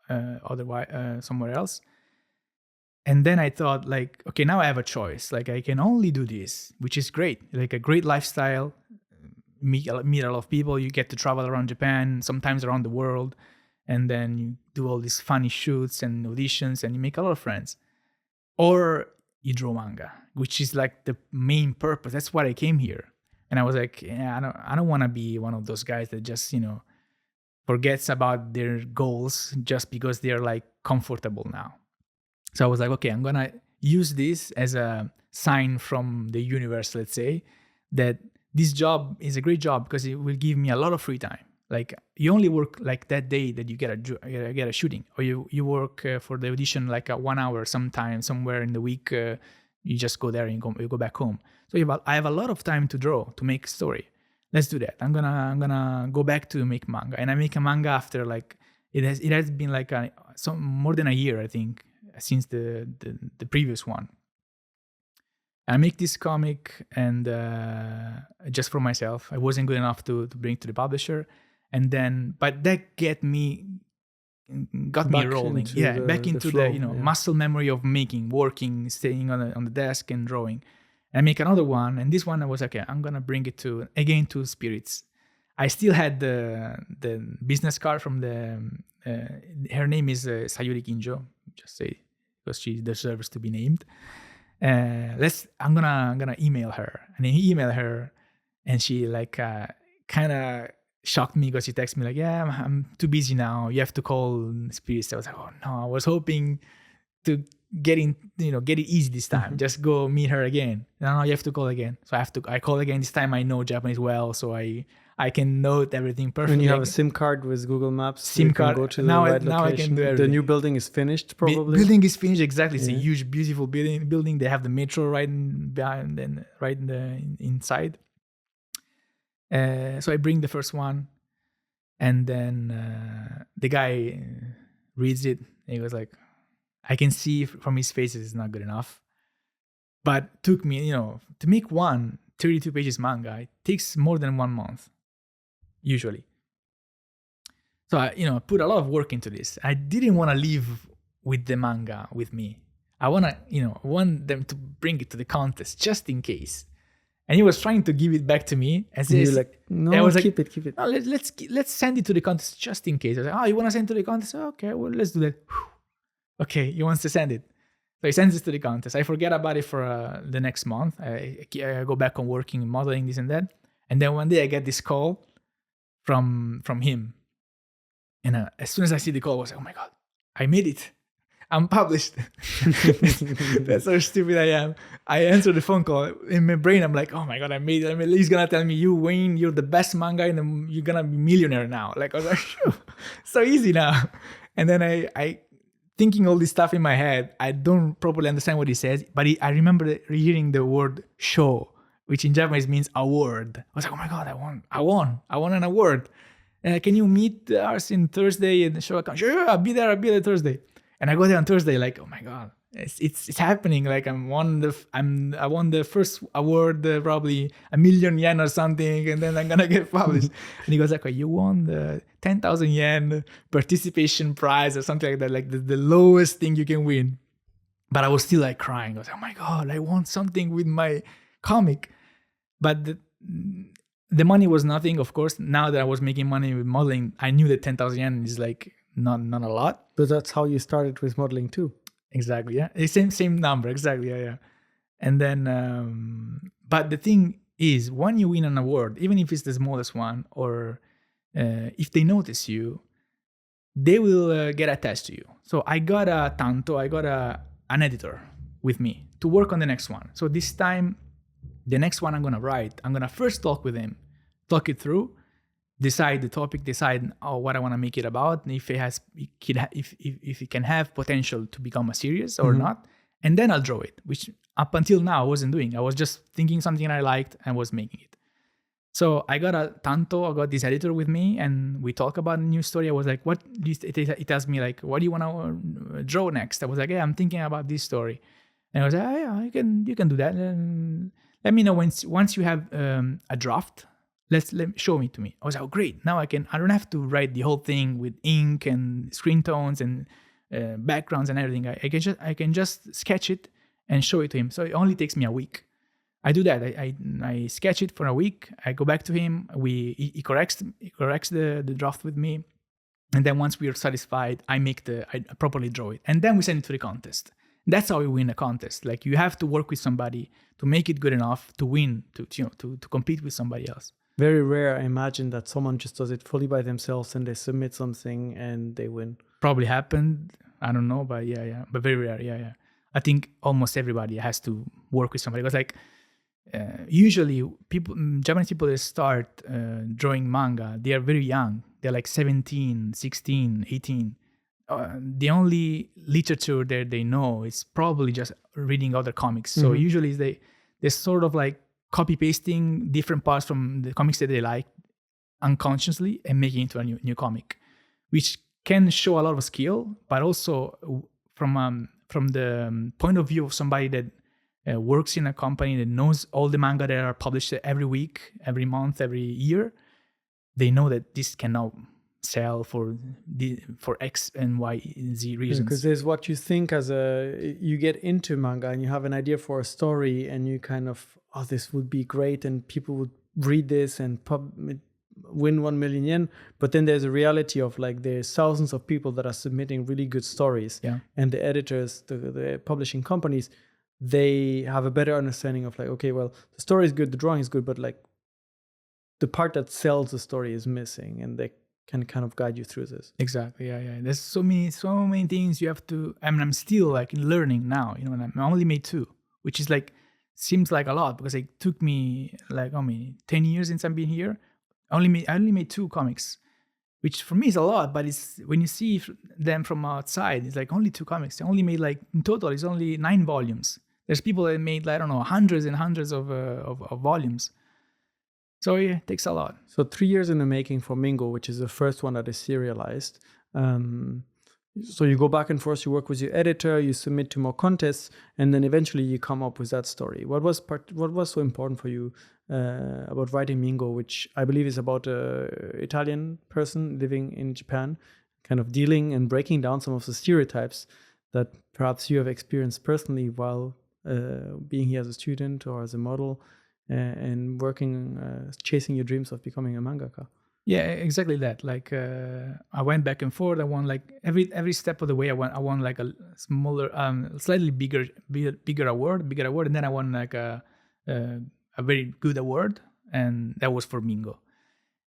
otherwise somewhere else. And then I thought like, okay, now I have a choice. Like I can only do this, which is great. Like a great lifestyle, meet a lot of people. You get to travel around Japan, sometimes around the world. And then you do all these funny shoots and auditions and you make a lot of friends. Or you draw manga, which is like the main purpose. That's why I came here. And I was like, yeah, I don't want to be one of those guys that just, forgets about their goals just because they're like comfortable now. So I was like, okay, I'm going to use this as a sign from the universe, let's say, that this job is a great job because it will give me a lot of free time. Like you only work like that day that you get a shooting, or you work for the audition like 1 hour sometime somewhere in the week. You just go there and you go back home. So I have a lot of time to draw, to make a story. Let's do that. I'm gonna go back to make manga, and I make a manga after like it has been like more than a year, I think, since the previous one. I make this comic and just for myself. I wasn't good enough to bring to the publisher, and then but that got me rolling. Back into the muscle memory of making, working, staying on the desk and drawing. I make another one, and this one I was like, okay, I'm gonna bring it to Spirits. I still had the business card from her name is Sayuri Kinjo. Just say because she deserves to be named. I'm gonna email her, and then he emailed her, and she like kind of shocked me because she texted me like, yeah, I'm too busy now. You have to call Spirits. I was like, oh no, I was hoping to get it easy this time. Just go meet her again. No, you have to call again. So I call again. This time I know Japanese well, so I can note everything perfectly. When you have a SIM card with Google Maps, SIM card. Go to now the right now location. I can do everything. The new building is finished, probably. Building is finished, exactly. It's a huge, beautiful building. They have the metro right behind and right in the inside. So I bring the first one, and then the guy reads it. And he was like, I can see from his face it's not good enough. But took me, to make 32 pages manga, it takes more than 1 month, usually. So I put a lot of work into this. I didn't want to leave with the manga with me. I want them to bring it to the contest just in case. And he was trying to give it back to me. As you're like, no, I was keep it. No, let's send it to the contest just in case. I was like, oh, you want to send it to the contest? Okay, well, let's do that. Okay, he wants to send it. So he sends it to the contest. I forget about it for the next month. I go back on working, modeling, this and that. And then one day I get this call from him. And as soon as I see the call, I was like, oh my God, I made it. I'm published. That's how stupid I am. I answer the phone call. In my brain, I'm like, oh my God, I made it. He's going to tell me, you, Wayne, you're the best manga and you're going to be millionaire now. Like, I was like, phew, so easy now. And then I thinking all this stuff in my head, I don't properly understand what he says, but I remember hearing the word show which in Japanese means award. I was like, oh my God, I won an award. Can you meet us in Thursday in the show account? Sure, I'll be there Thursday. And I go there on Thursday, like, oh my God, it's happening. Like I won the first award, probably $1,000,000 or something, and then I'm gonna get published. And he goes like, oh, you won the 10,000 yen participation prize or something like that, like the lowest thing you can win. But I was still like crying. I was like, oh my God, I want something with my comic. But the money was nothing, of course. Now that I was making money with modeling, I knew that 10,000 yen is like not a lot. But that's how you started with modeling too. Exactly, yeah. Same number, exactly, yeah. And then, but the thing is, when you win an award, even if it's the smallest one, or if they notice you, they will get attached to you. So I got an editor with me to work on the next one. So this time, the next one I'm gonna write, I'm gonna first talk with him, talk it through, decide the topic, decide what I want to make it about, and if it can have potential to become a series or not, and then I'll draw it. Which up until now I wasn't doing. I was just thinking something I liked and was making it. So I got this editor with me, and we talk about a new story. I was like, what? It asked me like, what do you want to draw next? I was like, yeah, I'm thinking about this story. And I was like, oh, yeah, you can do that. And let me know once you have a draft. Show me to me. I was like, oh, great. Now I don't have to write the whole thing with ink and screen tones and backgrounds and everything. I can just sketch it and show it to him. So it only takes me a week. I do that. I sketch it for a week. I go back to him. He corrects the draft with me. And then once we are satisfied, I properly draw it. And then we send it to the contest. That's how we win a contest. Like you have to work with somebody to make it good enough to win, to compete with somebody else. Very rare, I imagine, that someone just does it fully by themselves and they submit something and they win. Probably happened. I don't know, but yeah. But very rare, yeah. I think almost everybody has to work with somebody. Because like usually Japanese people that start drawing manga, they are very young. They're like 17, 16, 18. The only literature that they know is probably just reading other comics. So usually they're sort of like copy pasting different parts from the comics that they like unconsciously and making it into a new comic, which can show a lot of skill, but also from the point of view of somebody that works in a company that knows all the manga that are published every week, every month, every year, they know that this cannot sell for X and Y and Z reasons. Because there's what you think you get into manga and you have an idea for a story and you kind of, oh, this would be great and people would read this and win 1 million yen. But then there's a reality of like there's thousands of people that are submitting really good stories. Yeah. And the editors, the publishing companies, they have a better understanding of like, okay, well, the story is good, the drawing is good, but like the part that sells the story is missing, and they can kind of guide you through this. Exactly. Yeah. There's so many things you have to. I mean, I'm still like learning now. And I only made 2, which is like seems like a lot because it took me like 10 years since I've been here. I only made 2 comics, which for me is a lot. But it's when you see them from outside, it's like only 2 comics. I only made like in total, it's only 9 volumes. There's people that made like, I don't know, hundreds and hundreds of volumes. So yeah, it takes a lot. So 3 years in the making for Mingo, which is the first one that is serialized. So you go back and forth, you work with your editor, you submit to more contests, and then eventually you come up with that story. What was so important for you about writing Mingo, which I believe is about an Italian person living in Japan, kind of dealing and breaking down some of the stereotypes that perhaps you have experienced personally while being here as a student or as a model and working, chasing your dreams of becoming a mangaka? Yeah, exactly that. Like I went back and forth. I won like every step of the way. I won like a smaller, slightly bigger award, and then I won like a very good award, and that was for Mingo.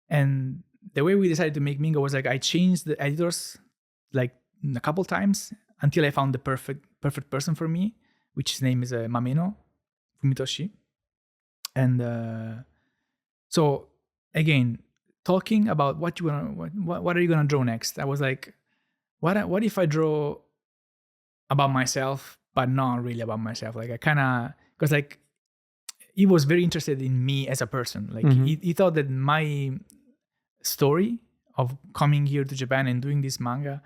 And the way we decided to make Mingo was like I changed the editors like a couple times until I found the perfect person for me, which his name is Mameno Fumitoshi. And so again, talking about what are you gonna draw next? I was like, what if I draw about myself, but not really about myself? Like I kind of, because like he was very interested in me as a person. Like he thought that my story of coming here to Japan and doing this manga,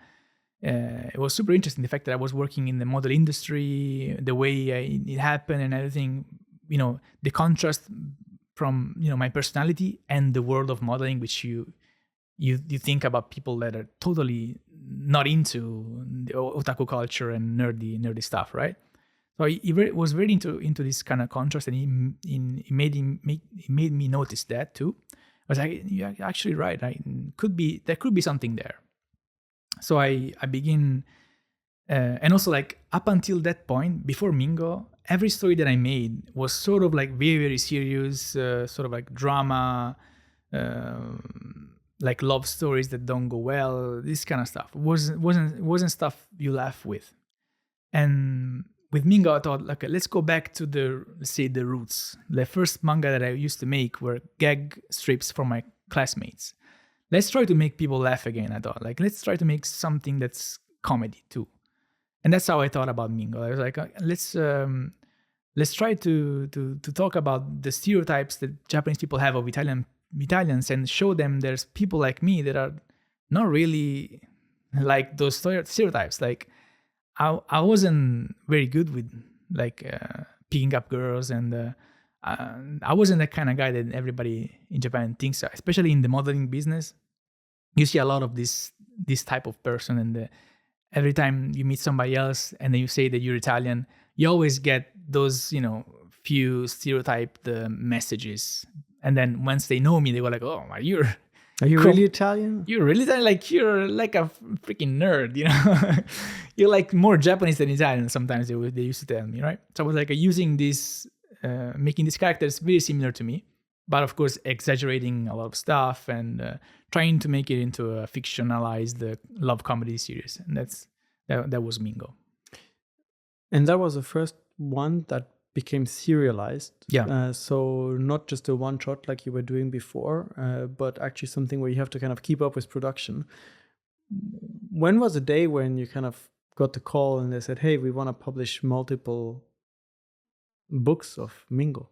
it was super interesting. The fact that I was working in the model industry, the way it happened and everything, the contrast from, my personality and the world of modeling, which you think about people that are totally not into the otaku culture and nerdy stuff, right? So he was very into this kind of contrast, and he made me notice that too. I was like, you're actually right. There could be something there. So I begin, and also like up until that point, before Mingo, every story that I made was sort of like very, very serious, sort of like drama, like love stories that don't go well, this kind of stuff. Wasn't stuff you laugh with. And with Mingo, I thought, okay, let's go back to the roots. The first manga that I used to make were gag strips for my classmates. Let's try to make people laugh again. I thought, like, let's try to make something that's comedy too. And that's how I thought about Mingo. I was like, let's try to talk about the stereotypes that Japanese people have of Italians and show them there's people like me that are not really like those stereotypes. Like, I wasn't very good with like picking up girls, and I wasn't the kind of guy that everybody in Japan thinks, especially in the modeling business. You see a lot of this type of person, and every time you meet somebody else and then you say that you're Italian, you always get those, few stereotyped messages. And then once they know me, they go like, "Oh, are you really Italian? You're really Italian? Like, you're like a freaking nerd, You're like more Japanese than Italian." Sometimes they used to tell me, right? So I was like using this, making these characters very similar to me, but of course exaggerating a lot of stuff and trying to make it into a fictionalized love comedy series. And that was Mingo. And that was the first one that became serialized. Yeah. So not just a one shot like you were doing before, but actually something where you have to kind of keep up with production. When was the day when you kind of got the call and they said, "Hey, we want to publish multiple books of Mingo"?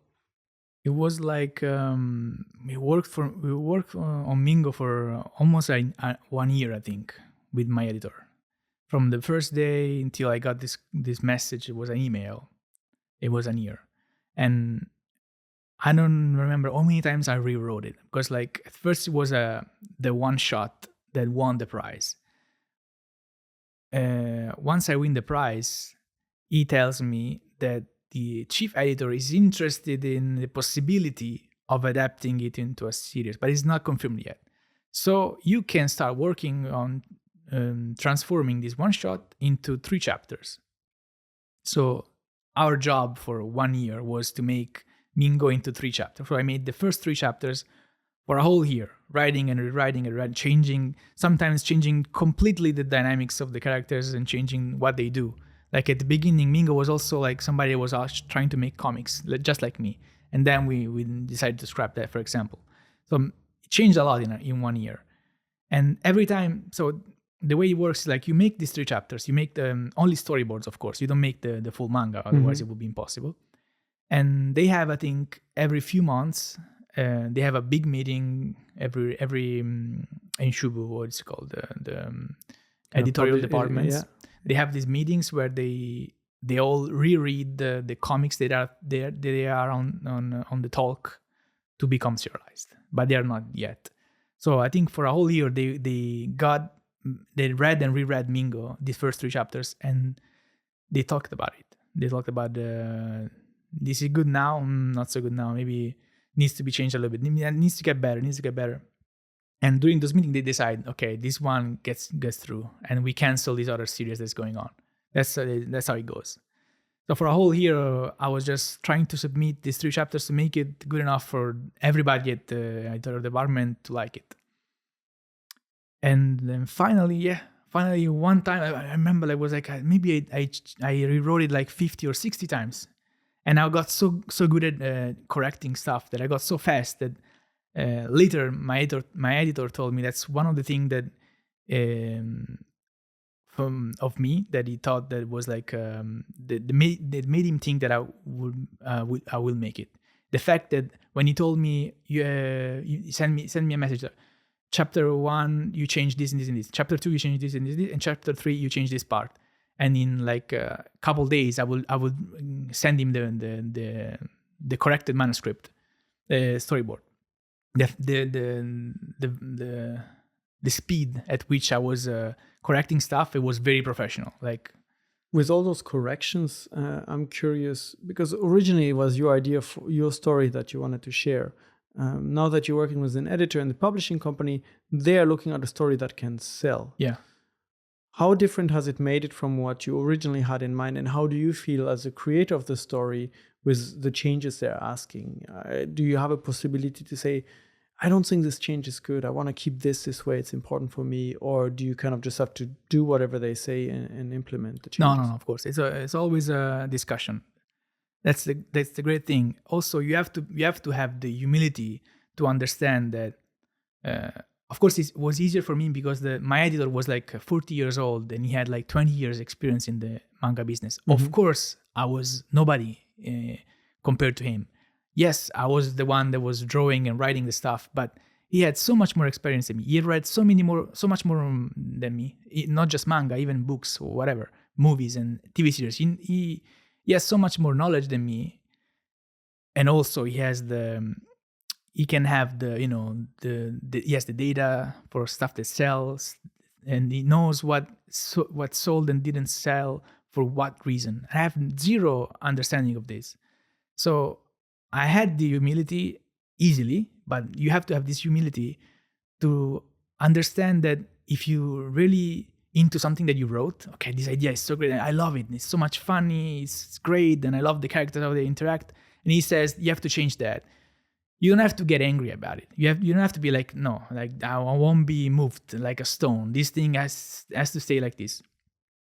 It was like we worked on Mingo for almost 1 year, I think, with my editor. From the first day until I got this message, it was an email. It was a year. And I don't remember how many times I rewrote it, because like at first it was the one shot that won the prize. Once I win the prize, he tells me that the chief editor is interested in the possibility of adapting it into a series, but it's not confirmed yet. So you can start working on transforming this one shot into 3 chapters. So our job for 1 year was to make Mingo into 3 chapters. So I made the first 3 chapters for a whole year, writing and rewriting and sometimes changing completely the dynamics of the characters and changing what they do. Like at the beginning, Mingo was also like somebody was trying to make comics, just like me. And then we decided to scrap that, for example. So it changed a lot in 1 year. And every time, so the way it works is like you make these 3 chapters, you make the only storyboards, of course. You don't make the full manga, otherwise it would be impossible. And they have, I think, every few months, they have a big meeting every in Shubu, what's it called, the editorial departments. Yeah. They have these meetings where they all reread the comics that are on the talk to become serialized, but they are not yet. So I think for a whole year they read and reread Mingo, the first 3 chapters, and they talked about it. They talked about this is good now, not so good now. Maybe needs to be changed a little bit. Needs to get better. And during those meetings, they decide, okay, this one gets through, and we cancel this other series that's going on. That's how it goes. So for a whole year, I was just trying to submit these 3 chapters to make it good enough for everybody at the editorial department to like it. And then finally, one time I remember it was like maybe I rewrote it like 50 or 60 times, and I got so good at correcting stuff that I got so fast that later my editor told me that's one of the things that of me that he thought that was like that made him think that I will make it. the fact that when he told me, you send me a message, chapter 1 you change this and this and this, chapter 2 you change this and this, and chapter 3 you change this part, and in like a couple days I would send him the corrected manuscript, storyboard. The speed at which I was correcting stuff, it was very professional. Like, with all those corrections, I'm curious, because originally it was your idea for your story that you wanted to share. Now that you're working with an editor and the publishing company, they are looking at a story that can sell. Yeah. How different has it made it from what you originally had in mind? And how do you feel as a creator of the story with the changes they're asking? Do you have a possibility to say, I don't think this change is good, I want to keep this way, it's important for me? Or do you kind of just have to do whatever they say and implement the changes? No, of course. It's always a discussion. That's the great thing. Also, you have to have the humility to understand that. Of course, it was easier for me because my editor was like 40 years old and he had like 20 years experience in the manga business. Mm-hmm. Of course, I was nobody compared to him. Yes, I was the one that was drawing and writing the stuff, but he had so much more experience than me. He read so much more than me. Not just manga, even books or whatever, movies and TV series. He has so much more knowledge than me, and also he can have he has the data for stuff that sells, and he knows what sold and didn't sell for what reason. I have zero understanding of this, so I had the humility easily, but you have to have this humility to understand that if you really into something that you wrote, okay, this idea is so great, I love it, it's so much funny, it's great, and I love the characters, how they interact, and he says you have to change that. You don't have to get angry about it. You don't have to be like, no, like I won't be moved like a stone. This thing has to stay like this.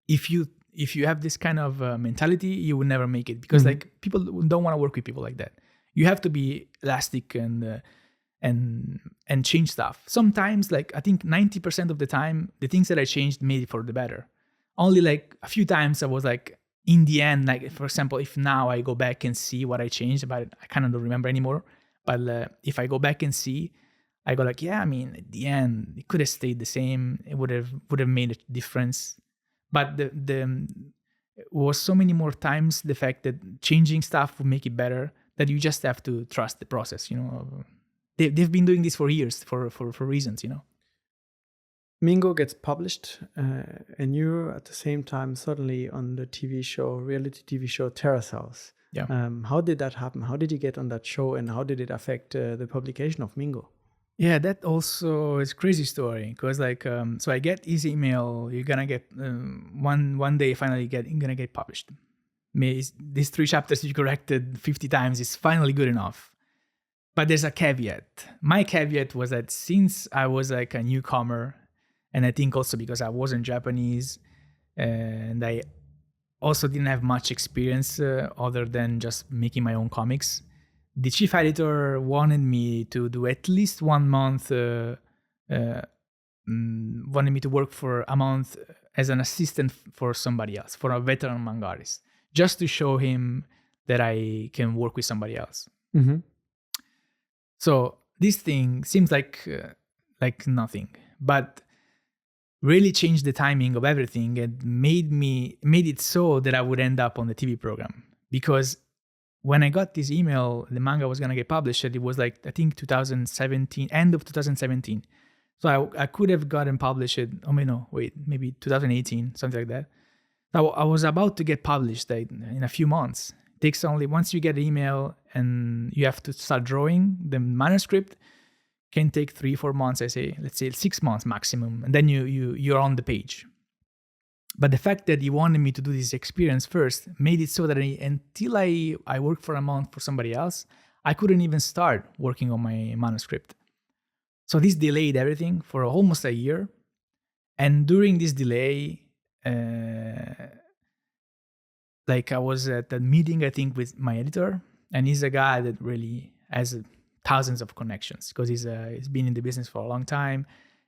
If you have this kind of mentality, you will never make it, because like people don't want to work with people like that. You have to be elastic and change stuff. Sometimes, like I think 90% of the time, the things that I changed made it for the better. Only like a few times I was like, in the end, like for example, if now I go back and see what I changed about it, I kind of don't remember anymore. But if I go back and see, I go like, yeah, I mean, at the end, it could have stayed the same. It would have made a difference. But the was so many more times the fact that changing stuff would make it better, that you just have to trust the process. They've been doing this for years for reasons. Mingo gets published, and you're at the same time suddenly on the reality TV show Terrace House. Yeah. How did that happen? How did you get on that show, and how did it affect the publication of Mingo? Yeah, that also is a crazy story, because like so I get his email. You're gonna get one day finally you're gonna get published. These 3 chapters you corrected 50 times is finally good enough. But there's a caveat. My caveat was that since I was like a newcomer, and I think also because I wasn't Japanese, and I also didn't have much experience other than just making my own comics, the chief editor wanted me to do at least 1 month, wanted me to work for a month as an assistant for somebody else, for a veteran manga artist, just to show him that I can work with somebody else. Mm-hmm. So this thing seems like nothing, but really changed the timing of everything and made it so that I would end up on the TV program. Because when I got this email, the manga was gonna get published, it was like, I think 2017, end of 2017. So I could have gotten published, maybe 2018, something like that. I was about to get published in a few months. It takes only, once you get an email and you have to start drawing, the manuscript can take 3-4 months, let's say 6 months maximum, and then you're on the page. But the fact that he wanted me to do this experience first made it so that until I worked for a month for somebody else, I couldn't even start working on my manuscript. So this delayed everything for almost a year. And during this delay, like I was at a meeting, I think, with my editor, and he's a guy that really has thousands of connections, because he's been in the business for a long time,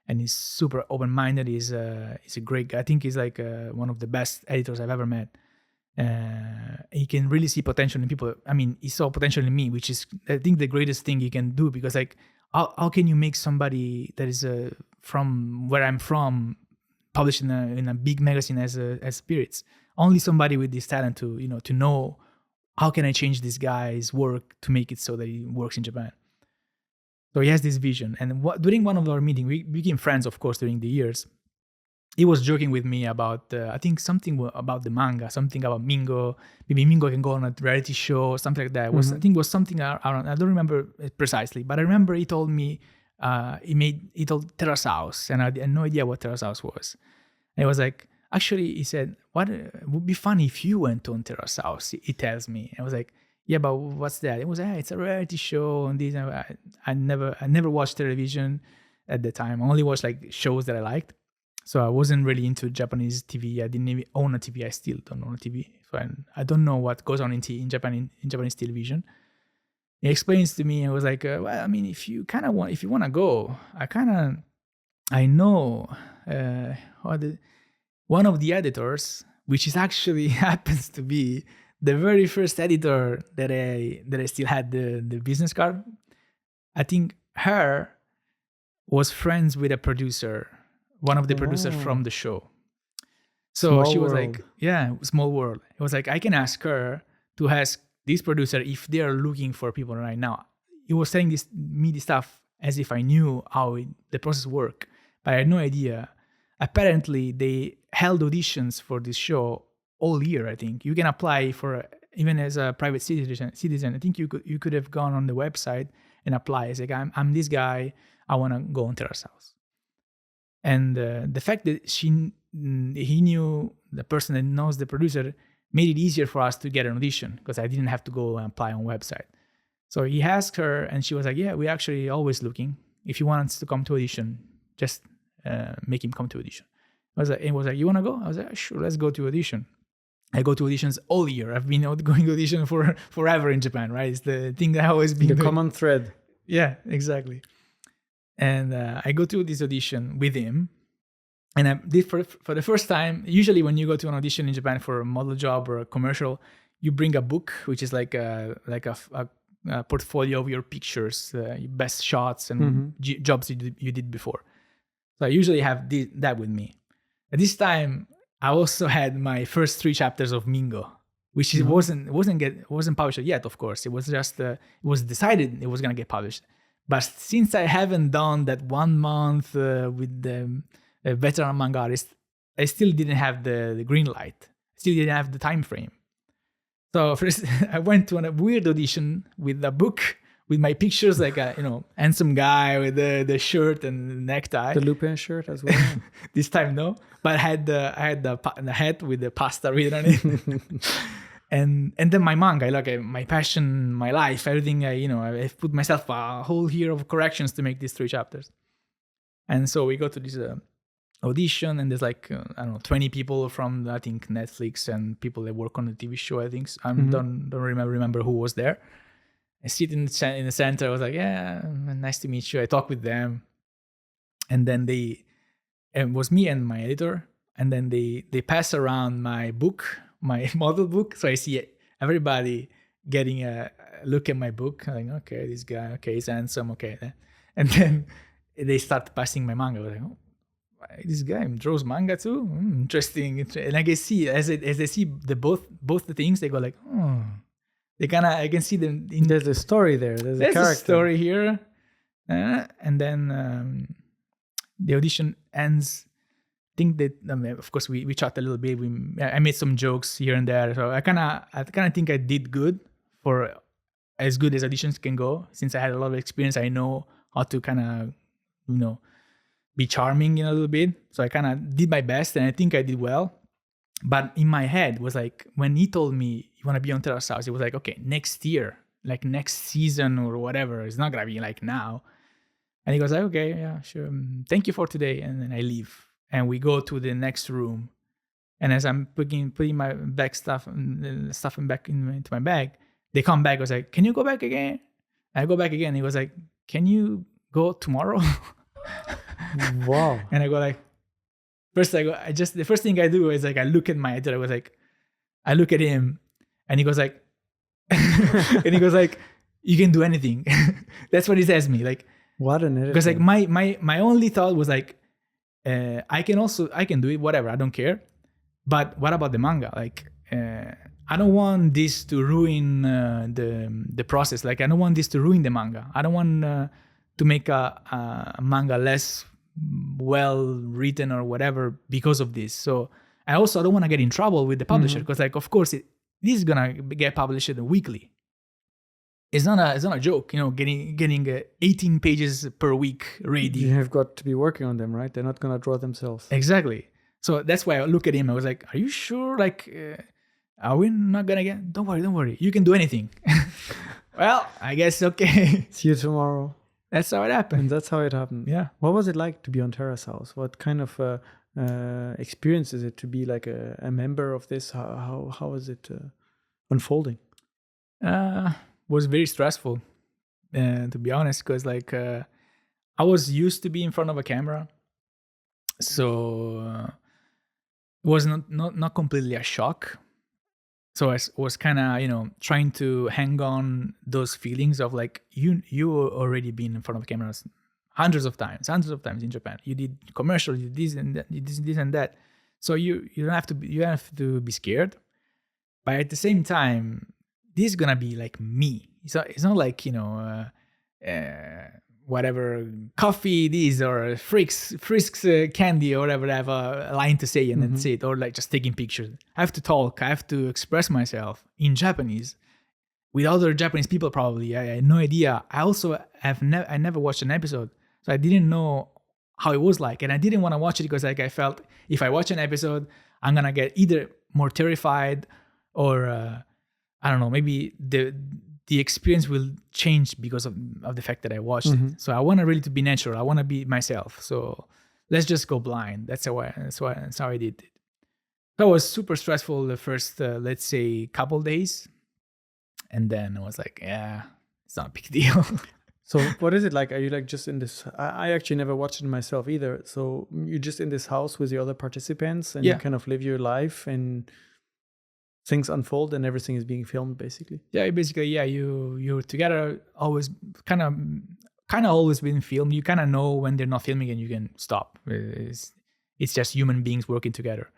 and he's super open-minded. He's a great guy. I think he's like one of the best editors I've ever met. He can really see potential in people. I mean, he saw potential in me, which is, I think, the greatest thing you can do, because like, how can you make somebody that is from where I'm from published in a big magazine as Spirits? Only somebody with this talent to know how can I change this guy's work to make it so that it works in Japan. So he has this vision, and during one of our meetings, we became friends, of course, during the years. He was joking with me about, I think, something about the manga, something about Mingo. Maybe Mingo can go on a reality show, something like that. I think it was something around, I don't remember it precisely, but I remember he told me, he told Terrace House, and I had no idea what Terrace House was. And it was like, actually, he said, what would be funny if you went on Terrace House, he tells me. I was like, yeah, but what's that? It was, it's a reality show, and this. I never watched television at the time. I only watched like shows that I liked. So I wasn't really into Japanese TV. I didn't even own a TV. I still don't own a TV. So I don't know what goes on in Japanese television. He explains to me, I was like, well, I mean, if you want to go, I know one of the editors, which is actually happens to be the very first editor that I still had the business card. I think her was friends with a producer, one of the producers from the show. So she was like, yeah, small world. It was like, I can ask her to ask this producer if they are looking for people right now. He was telling me this stuff as if I knew how the process worked, but I had no idea. Apparently, they held auditions for this show all year. I think you can apply for, even as a private citizen. I think you could have gone on the website and apply. It's like, I'm this guy. I want to go on Terrace House. And the fact that he knew the person that knows the producer made it easier for us to get an audition, because I didn't have to go and apply on website. So he asked her, and she was like, yeah, we're actually always looking. If you want us to come to audition, just make him come to audition. It was like, you want to go? I was like, sure, let's go to audition. I go to auditions all year. I've been going to audition for forever in Japan, right? It's the thing that I always been the doing. Common thread. Yeah, exactly. And I go to this audition with him, and I did for the first time. Usually, when you go to an audition in Japan for a model job or a commercial, you bring a book, which is like a portfolio of your pictures, your best shots and jobs you did before. So I usually have that with me. At this time, I also had my first 3 chapters of Mingo, which wasn't published yet. Of course, it was just it was decided it was gonna get published. But since I haven't done that 1 month with the veteran manga artist, I still didn't have the green light. Still didn't have the time frame. So first, I went to a weird audition with a book with my pictures, like a handsome guy with the shirt and necktie. The Lupin shirt as well. This time no, but I had the hat with the pasta written on it. And then my manga, like my passion, my life, everything. I've put myself a whole year of corrections to make these 3 chapters. And so we go to this audition, and there's like 20 people from, I think, Netflix, and people that work on the TV show. I think don't remember who was there. I sit in the center. I was like, yeah, nice to meet you. I talk with them, and then it was me and my editor, and then they pass around my book, my model book. So I see everybody getting a look at my book. I'm like, okay, this guy, okay, he's handsome, okay. And then they start passing my manga. I was like, oh, this guy draws manga too? Interesting. And I can see, as they see both the things, they go like, oh. I can see them. There's a story there. There's a character. A story here. And then the audition ends. I think that, of course, we chat a little bit. I made some jokes here and there. So I kind of think I did good, for as good as auditions can go. Since I had a lot of experience, I know how to kind of, be charming in a little bit. So I kind of did my best, and I think I did well. But in my head was like, when he told me, you want to be on Terrace House, it was like, okay, next year, like next season or whatever. It's not going to be like now. And he goes like, okay, yeah, sure. Thank you for today. And then I leave. And we go to the next room. And as I'm putting my back stuff back into my bag, they come back. I was like, can you go back again? I go back again. He was like, can you go tomorrow? Wow. And I go like, the first thing I do is like, I look at my editor. I was like, I look at him and he goes like, and he goes like, you can do anything. That's what he says me. Like, What an editor. because like my only thought was like, I can do it, whatever, I don't care. But what about the manga? Like, I don't want this to ruin the process. Like, I don't want this to ruin the manga. I don't want to make a manga less well written or whatever because of this. So I also don't want to get in trouble with the publisher, because like, of course, this is gonna get published weekly. It's not a joke, getting 18 pages per week ready. You have got to be working on them, right? They're not gonna draw themselves. Exactly. So that's why I look at him. I was like, "Are you sure? Like, are we not gonna get? Don't worry. You can do anything." Well, I guess okay. See you tomorrow. That's how it happened. And that's how it happened. Yeah. What was it like to be on Terrace House? What kind of experience is it to be like a member of this? How is it unfolding? Was very stressful, to be honest, because like I was used to be in front of a camera, so it was not completely a shock. So I was kind of trying to hang on those feelings of like you already been in front of cameras hundreds of times in Japan. You did commercials, you did this and that, you did this and that. So you don't have to be scared, but at the same time, this is gonna be like me. It's not like whatever coffee this or frisks candy or whatever. I have a line to say and that's it, or like just taking pictures. I have to talk. I have to express myself in Japanese with other Japanese people. Probably I had no idea. I also I never watched an episode, so I didn't know how it was like, and I didn't want to watch it because like I felt if I watch an episode, I'm gonna get either more terrified or I don't know, maybe the experience will change because of the fact that I watched it. So I want to really to be natural. I want to be myself. So let's just go blind. That's how I did it. That was super stressful the first, let's say, couple days. And then I was like, yeah, it's not a big deal. So what is it like? Are you like just in this? I actually never watched it myself either. So you're just in this house with the other participants and you kind of live your life and things unfold and everything is being filmed basically. Yeah, basically, yeah. You're together, always kind of always being filmed. You kind of know when they're not filming and you can stop. It's just human beings working together.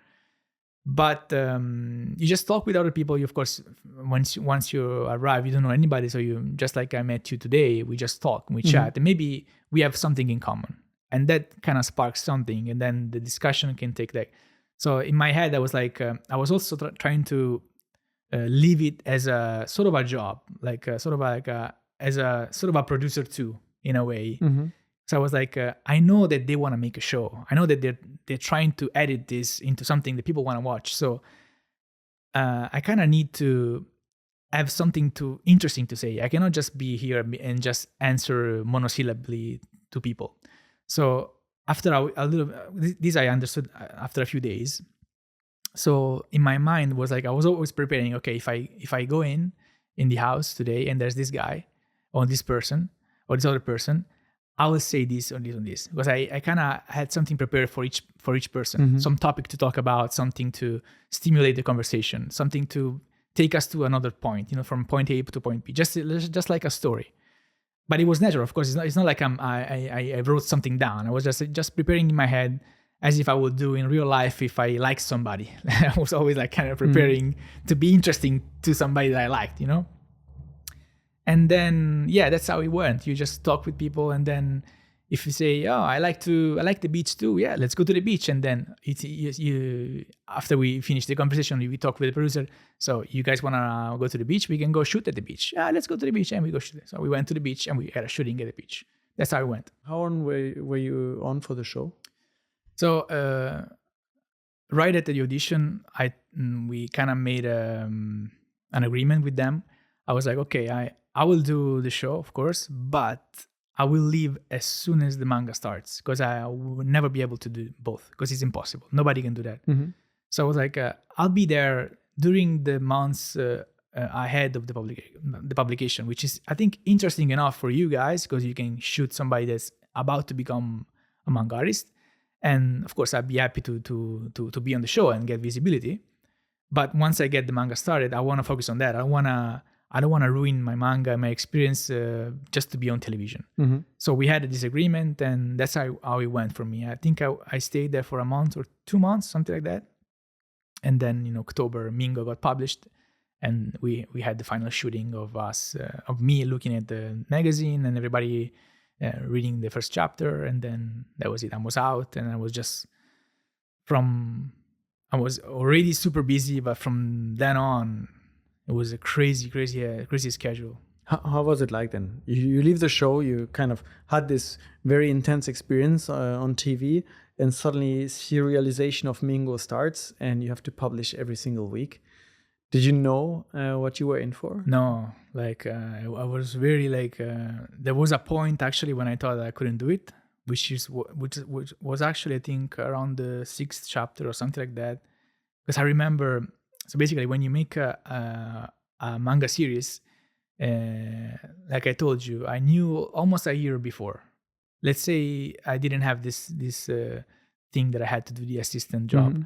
But you just talk with other people. You, of course, once you arrive, you don't know anybody. So you just like I met you today. We just talk, we chat, and maybe we have something in common, and that kind of sparks something, and then the discussion can take like. So in my head, I was like, I was also trying to leave it as a sort of a job, like as a sort of a producer too, in a way. So I was like, I know that they want to make a show. I know that they're trying to edit this into something that people want to watch. So I kind of need to have something interesting to say. I cannot just be here and just answer monosyllably to people. So after this I understood after a few days. So in my mind was like I was always preparing. Okay, if I go in the house today and there's this guy or this person or this other person, I will say this or this or this, because I kind of had something prepared for each person, some topic to talk about, something to stimulate the conversation, something to take us to another point, from point A to point B, just like a story. But it was natural, of course. It's not like I wrote something down. I was just preparing in my head as if I would do in real life if I liked somebody. I was always like kind of preparing to be interesting to somebody that I liked, And then that's how it went. You just talk with people, and then if you say, "Oh, I like the beach too," yeah, let's go to the beach. And then you after we finish the conversation, we talk with the producer. So you guys wanna go to the beach? We can go shoot at the beach. Yeah, let's go to the beach, and we go shoot. So we went to the beach and we had a shooting at the beach. That's how it went. How long were you on for the show? So right at the audition, we kind of made an agreement with them. I was like, okay, I will do the show, of course, but I will leave as soon as the manga starts, because I will never be able to do both, because it's impossible. Nobody can do that. So I was like, I'll be there during the months ahead of the publication, which is, I think, interesting enough for you guys, because you can shoot somebody that's about to become a manga artist. And of course, I'd be happy to be on the show and get visibility. But once I get the manga started, I want to focus on that. I don't want to ruin my manga, my experience, just to be on television. Mm-hmm. So we had a disagreement, and that's how it went for me. I think I stayed there for a month or 2 months, something like that. And then in October, Mingo got published, and we had the final shooting of us, of me looking at the magazine and everybody reading the first chapter, and then that was it. I was out, and I was already super busy, but from then on, it was a crazy schedule. How was it like then? You leave the show, you kind of had this very intense experience on TV, and suddenly serialization of Mingo starts, and you have to publish every single week. Did you know what you were in for? No, I was very there was a point actually when I thought I couldn't do it, which was actually I think around the 6th chapter or something like that, because I remember. So basically, when you make a manga series, like I told you, I knew almost a year before. Let's say I didn't have this thing that I had to do the assistant job. Mm-hmm.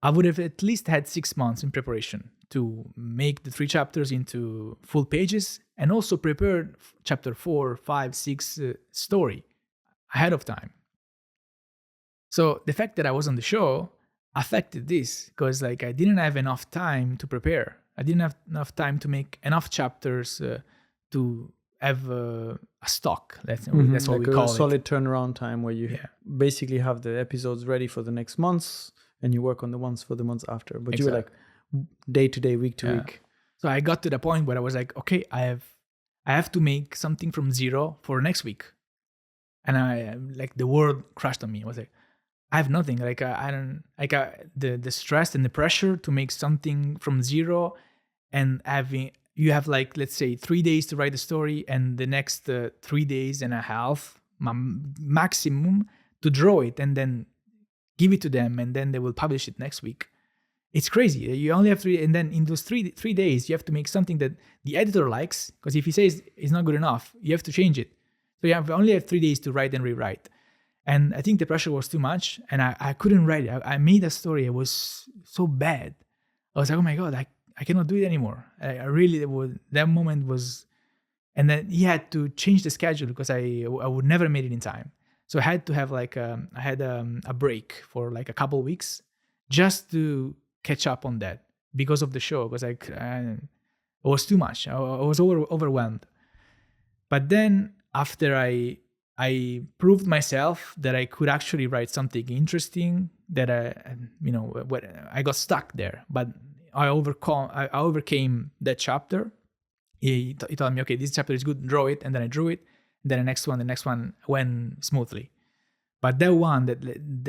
I would have at least had 6 months in preparation to make the 3 chapters into full pages, and also prepare chapter 4, 5, 6 story ahead of time. So the fact that I was on the show affected this, because I didn't have enough time to prepare. I didn't have enough time to make enough chapters to have a stock. That's what we call it. Solid turnaround time where you basically have the episodes ready for the next months, and you work on the ones for the months after. But you were like day to day, week to week. So I got to the point where I was like, okay, I have to make something from zero for next week, and I the world crashed on me. I was like, I have nothing. The stress and the pressure to make something from zero, and you have let's say 3 days to write the story, and the next 3 days and a half maximum to draw it, and then give it to them, and then they will publish it next week. It's crazy. You only have 3, and then in those 3 days, you have to make something that the editor likes, because if he says it's not good enough, you have to change it. So you only have 3 days to write and rewrite. And I think the pressure was too much, and I couldn't write it. I made a story. It was so bad. I was like, oh my God, I cannot do it anymore. I really would. That moment was, and then he had to change the schedule because I would never made it in time. So I had to have I had a break for a couple weeks just to catch up on that because of the show, because it was too much. I was overwhelmed. But then after I proved myself that I could actually write something interesting, that I got stuck there, but I overcame that chapter. He told me, okay, this chapter is good, draw it, and then I drew it. And then the next one went smoothly. But that one,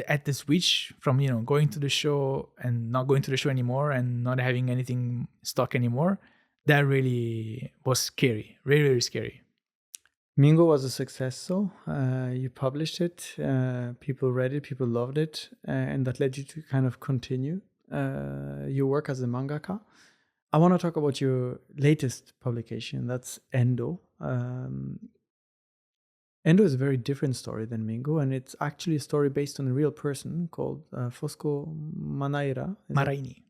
at the switch from going to the show and not going to the show anymore, and not having anything stock anymore, that really was scary, really, really scary. Mingo was a success, so you published it, people read it, people loved it, and that led you to kind of continue your work as a mangaka. I want to talk about your latest publication, that's Endo. Endo is a very different story than Mingo, and it's actually a story based on a real person called Fosco Maraini,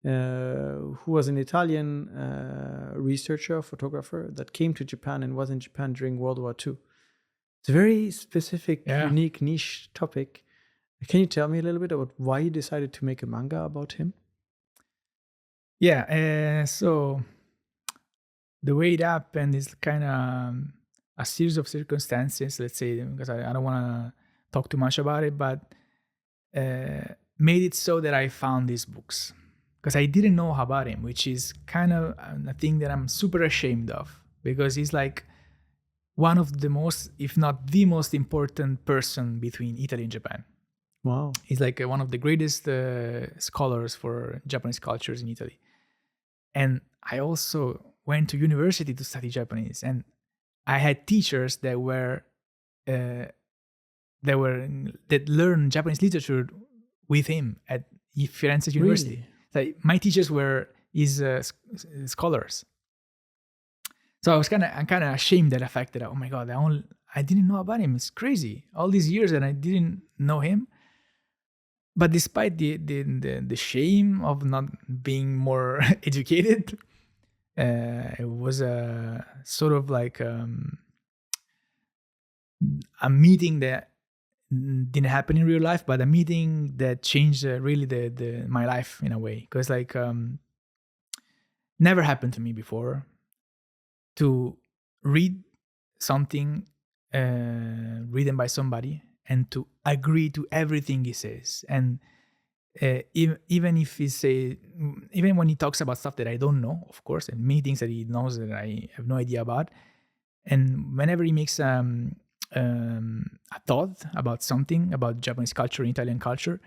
who was an Italian researcher, photographer that came to Japan and was in Japan during World War II. It's a very specific, unique, niche topic. Can you tell me a little bit about why you decided to make a manga about him? Yeah, so the way it happened is kind of a series of circumstances, let's say, because I don't want to talk too much about it, but made it so that I found these books. Because I didn't know about him, which is kind of a thing that I'm super ashamed of, because he's one of the most, if not the most important person between Italy and Japan. Wow. He's one of the greatest scholars for Japanese cultures in Italy. And I also went to university to study Japanese, and I had teachers that learned Japanese literature with him at Firenze University. Really? My teachers were his scholars. So I'm kind of ashamed at the fact that, oh my God, I didn't know about him. It's crazy. All these years and I didn't know him. But despite the shame of not being more educated, it was a sort of like a meeting that didn't happen in real life, but a meeting that changed really the my life in a way. Because like never happened to me before to read something written by somebody and to agree to everything he says. And even if he say, even when he talks about stuff that I don't know, of course, and many things that he knows that I have no idea about, and whenever he makes a thought about something about Japanese culture, Italian culture,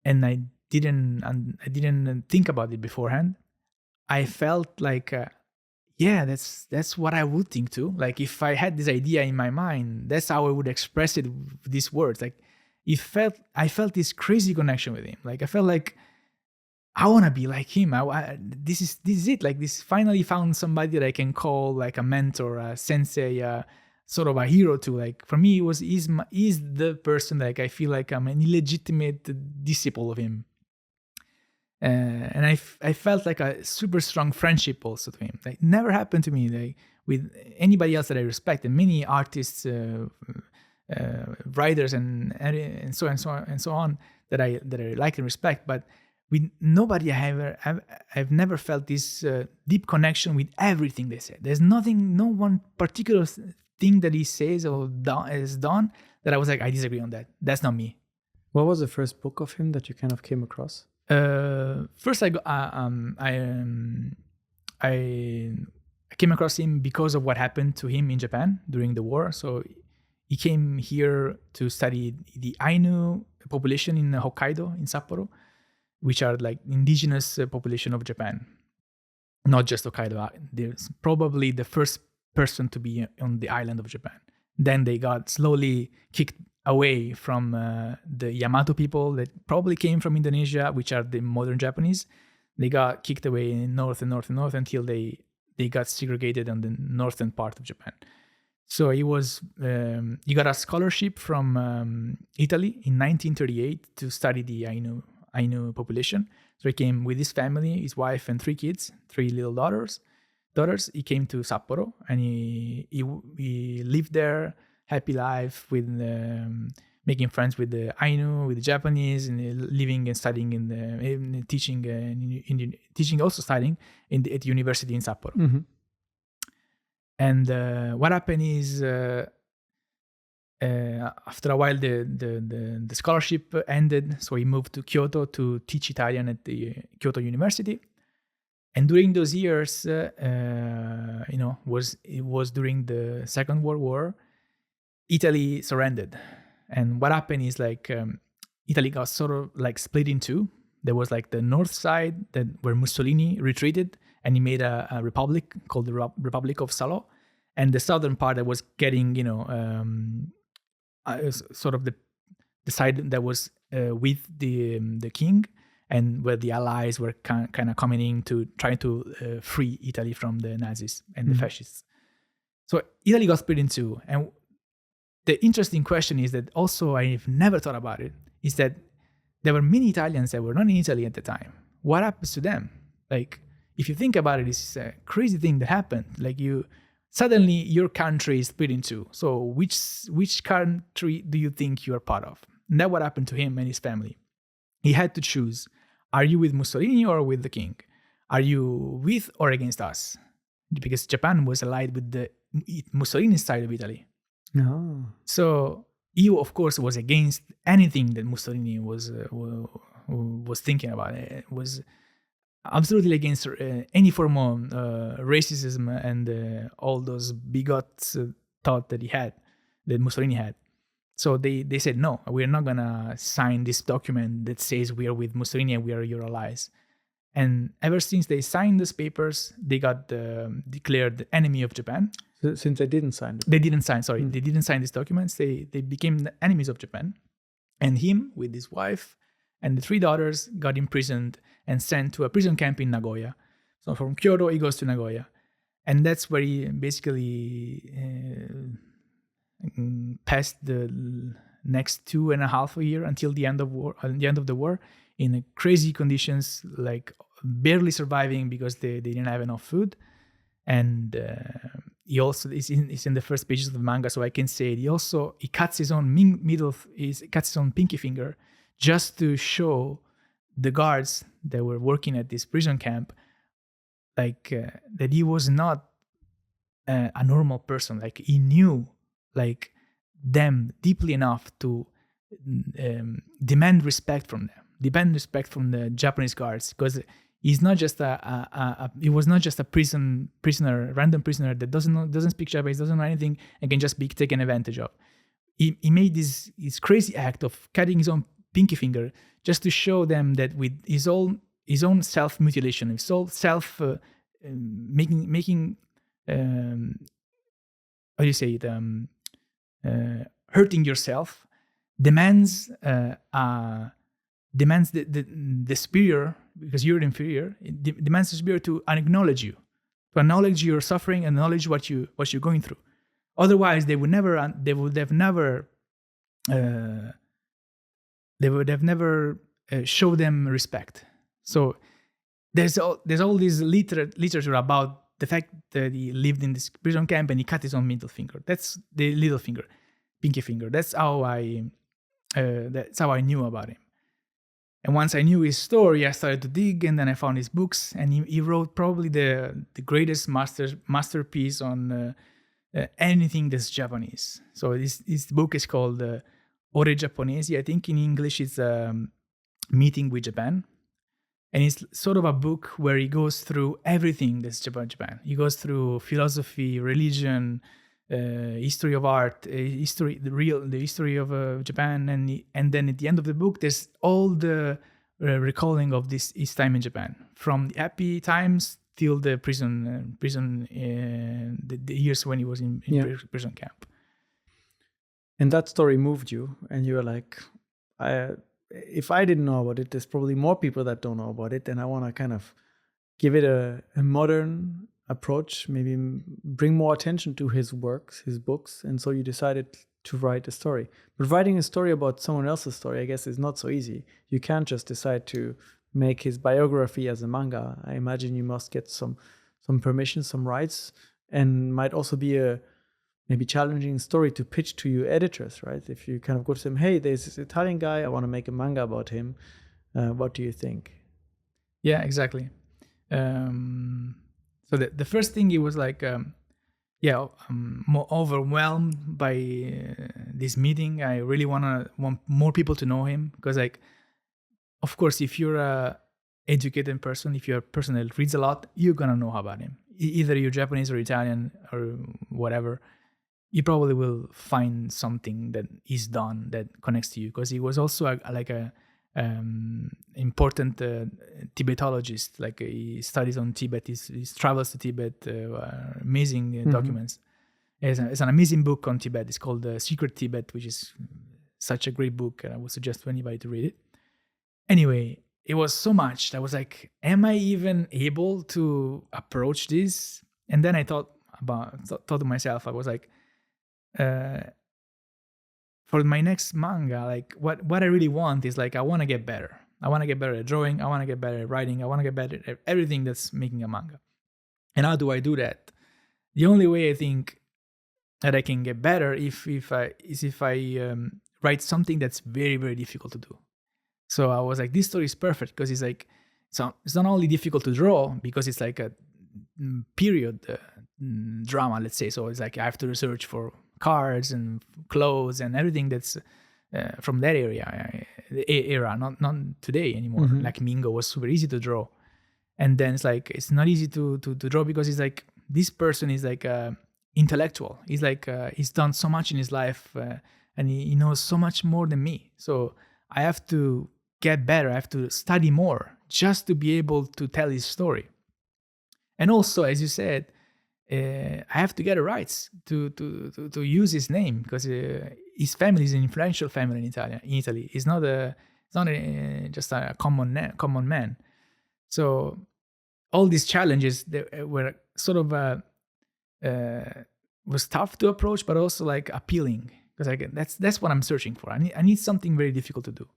and I didn't think about it beforehand, I felt like yeah, that's what I would think too. Like if I had this idea in my mind, that's how I would express it with these words. Like I felt this crazy connection with him. Like I felt like I want to be like him. This is it. Like this finally found somebody that I can call like a mentor, a sensei, sort of a hero to. Like for me, he's the person. Like I feel like I'm an illegitimate disciple of him. And I felt like a super strong friendship also to him. Like never happened to me like with anybody else that I respect, and many artists, writers, and so on that I like and respect. But with nobody I've never felt this deep connection with everything they said. There's nothing, no one particular thing that he says or has done that I was like, I disagree on that. That's not me. What was the first book of him that you kind of came across? First, I came across him because of what happened to him in Japan during the war. So he came here to study the Ainu population in Hokkaido, in Sapporo, which are like indigenous population of Japan, not just Hokkaido. There's probably the first person to be on the island of Japan. Then they got slowly kicked away from the Yamato people that probably came from Indonesia, which are the modern Japanese. They got kicked away in north until they got segregated on the northern part of Japan. So he got a scholarship from Italy in 1938 to study the Ainu population. So he came with his family, his wife and 3 kids, 3 little daughters. He came to Sapporo and he lived there, happy life with making friends with the Ainu, with the Japanese, and living and studying teaching also studying at university in Sapporo. Mm-hmm. And what happened is after a while the scholarship ended, so he moved to Kyoto to teach Italian at the Kyoto University. And during those years, it was during the Second World War. Italy surrendered, and what happened is like Italy got sort of like split in two. There was like the north side where Mussolini retreated, and he made a republic called the Republic of Salò, and the southern part that was getting sort of the side that was with the king, and where the allies were kind of coming in to try to free Italy from the Nazis and the fascists. So Italy got split in two, and the interesting question is that also I've never thought about it, is that there were many Italians that were not in Italy at the time. What happens to them? Like, if you think about it, it's a crazy thing that happened. Like suddenly your country is split in two. So which country do you think you are part of? And that's what happened to him and his family. He had to choose. Are you with Mussolini or with the king? Are you with or against us? Because Japan was allied with the Mussolini side of Italy. Oh. So he, of course, was against anything that Mussolini was thinking about. It was absolutely against any form of racism and all those bigots thought that Mussolini had. So they said, no, we're not gonna sign this document that says we are with Mussolini and we are your allies. And ever since they signed these papers, they got declared the enemy of Japan. So, since they didn't sign it. They didn't sign these documents. They became the enemies of Japan. And him, with his wife and the 3 daughters, got imprisoned and sent to a prison camp in Nagoya. So from Kyoto, he goes to Nagoya. And that's where he basically passed the next 2.5 years until the end of the war, in crazy conditions, like barely surviving because they didn't have enough food. And he also is in the first pages of the manga, so I can say he cuts his own cuts his own pinky finger just to show the guards that were working at this prison camp, like that he was not a normal person. Like he knew like them deeply enough to demand respect from the Japanese guards, because he's not just he was not just a random prisoner that doesn't speak Japanese, doesn't know anything, and can just be taken advantage of. He made this crazy act of cutting his own pinky finger just to show them that with his own self mutilation, his own self making how do you say it, hurting yourself, demands the superior, because you're inferior. It demands the superior to acknowledge you, to acknowledge your suffering, and acknowledge what you're going through. Otherwise, they would have never show them respect. So there's all this literature about the fact that he lived in this prison camp and he cut his own middle finger. That's the little finger, pinky finger. That's how I knew about him. And once I knew his story, I started to dig, and then I found his books, and he wrote probably the greatest masterpiece on anything that's Japanese. So this book is called Ore Giapponesi. I think in English it's Meeting with Japan. And it's sort of a book where he goes through everything that's Japan. He goes through philosophy, religion, history of art, the history of Japan, and then at the end of the book, there's all the recalling of his time in Japan, from the happy times till the prison, the years when he was in prison camp. And that story moved you, and you were like, if I didn't know about it, there's probably more people that don't know about it, and I want to kind of give it a modern approach, maybe bring more attention to his works, his books. And so you decided to write a story. But writing a story about someone else's story, I guess, is not so easy. You can't just decide to make his biography as a manga. I imagine you must get some permission, some rights, and might also be a maybe challenging story to pitch to your editors, right? If you kind of go to them, hey, there's this Italian guy, I want to make a manga about him. What do you think? Yeah, exactly. So the first thing, it was like, more overwhelmed by this meeting. I really want more people to know him, because, like, of course, if you're a educated person, if you're a person that reads a lot, you're gonna know about him. Either you're Japanese or Italian or whatever, you probably will find something that he's done that connects to you, because he was also a important Tibetologist. Like, he studies on Tibet, he travels to Tibet, amazing documents. It's an amazing book on Tibet. It's called Secret Tibet, which is such a great book, and I would suggest to anybody to read it. Anyway, it was so much. I was like, am I even able to approach this? And then I thought to myself, I was like, for my next manga, like, what I really want is, like, I want to get better. I want to get better at drawing. I want to get better at writing. I want to get better at everything that's making a manga. And how do I do that? The only way I think that I can get better is if I write something that's very, very difficult to do. So I was like, this story is perfect, because it's like, it's not only difficult to draw, because it's like a period drama, let's say. So it's like I have to research for cards and clothes and everything that's from that era, not today anymore. Like Mingo was super easy to draw, and then it's like it's not easy to draw, because it's like this person is like intellectual. He's like he's done so much in his life, and he knows so much more than me. So I have to get better. I have to study more just to be able to tell his story. And also, as you said, I have to get the rights to use his name, because his family is an influential family in Italy. It's not just a common man. So all these challenges, they were sort of was tough to approach, but also like appealing, because that's what I'm searching for. I need something very difficult to do,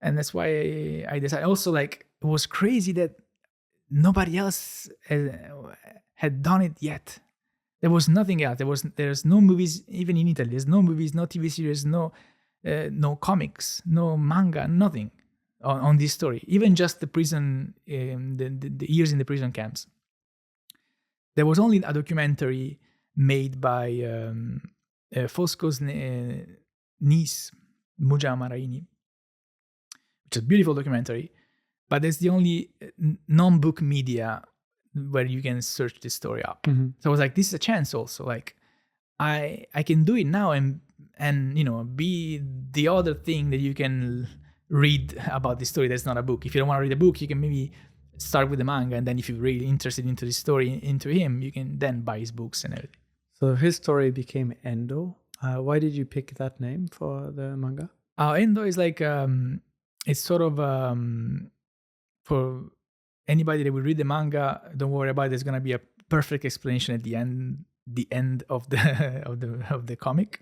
and that's why I decided. Also, like, it was crazy that nobody else had done it yet. There was nothing else. There's no movies even in Italy. There's no movies, no TV series, no comics, no manga, nothing on this story. Even just the prison, the years in the prison camps. There was only a documentary made by Fosco's niece, Muja Maraini, which is a beautiful documentary. But that's the only non-book media where you can search this story up. Mm-hmm. So I was like, this is a chance also. Like, I can do it now and be the other thing that you can read about the story that's not a book. If you don't want to read a book, you can maybe start with the manga, and then if you're really interested into the story, into him, you can then buy his books and everything. So his story became Endo. Why did you pick that name for the manga? Endo is like it's sort of for anybody that will read the manga, don't worry about it. There's gonna be a perfect explanation at the end of the comic.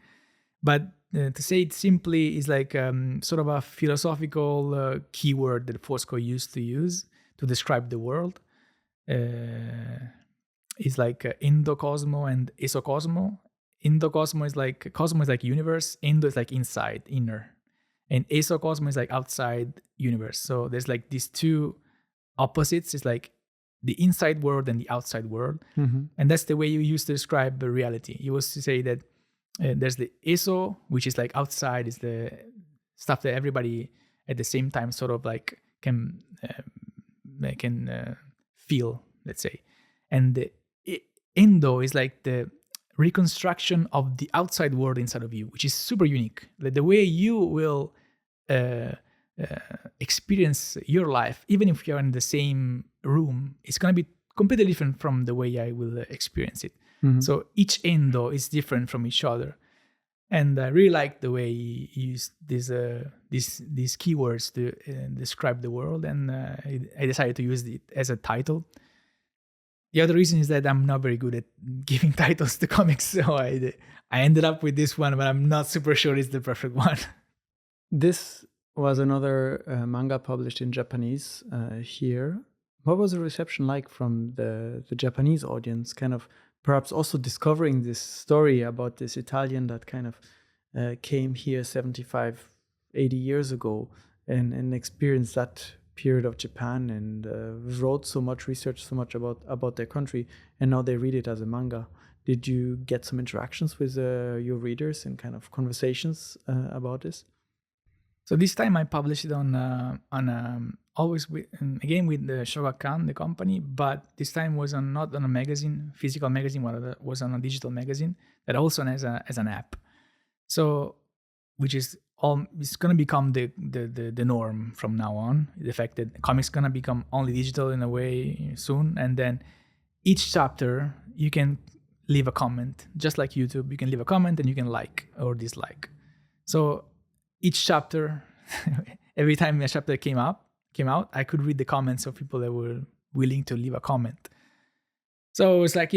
But to say it simply is like sort of a philosophical keyword that Fosco used to use to describe the world. It's like endocosmo and esocosmo. Endocosmo is like, cosmo is like universe, endo is like inside, inner, and esocosmo is like outside universe. So there's like these two opposites. It's like the inside world and the outside world. Mm-hmm. And that's the way you used to describe the reality. You used to say that there's the eso, which is like outside, is the stuff that everybody at the same time sort of like can feel, let's say. And the endo is like the reconstruction of the outside world inside of you, which is super unique. Like the way you will experience your life, even if you're in the same room, it's going to be completely different from the way I will experience it. Mm-hmm. So each endo is different from each other. And I really like the way he used these keywords to describe the world, and I decided to use it as a title. The other reason is that I'm not very good at giving titles to comics, so I ended up with this one, but I'm not super sure it's the perfect one. This was another manga published in Japanese here. What was the reception like from the Japanese audience? Kind of perhaps also discovering this story about this Italian that kind of came here 75, 80 years ago and experienced that period of Japan and wrote so much, researched so much about their country, and now they read it as a manga. Did you get some interactions with your readers and kind of conversations about this? So this time I published it on always with the Shogakukan, the company, but this time was not on a magazine, physical magazine, was on a digital magazine that also has an app. So, which is it's gonna become the norm from now on. The fact that comics gonna become only digital in a way soon, and then each chapter you can leave a comment, just like YouTube. You can leave a comment and you can like or dislike. So each chapter, every time a chapter came out, I could read the comments of people that were willing to leave a comment. So it's like,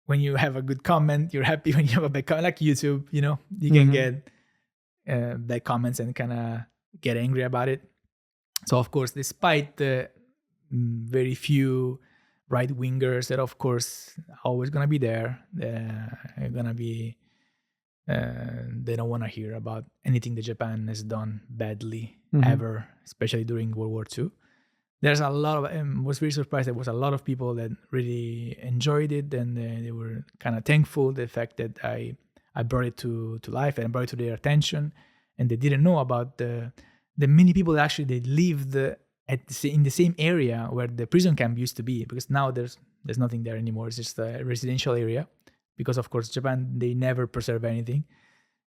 when you have a good comment, you're happy. When you have a bad comment, like YouTube, you can get bad comments and kind of get angry about it. So of course, despite the very few right-wingers that of course are always going to be there, they're going to be they don't want to hear about anything that Japan has done badly ever, especially during World War II. There's a lot of, was very surprised. There was a lot of people that really enjoyed it, and they were kind of thankful the fact that I brought it to life and brought it to their attention, and they didn't know about the many people that actually they lived in the same area where the prison camp used to be, because now there's nothing there anymore. It's just a residential area. Because of course Japan, they never preserve anything.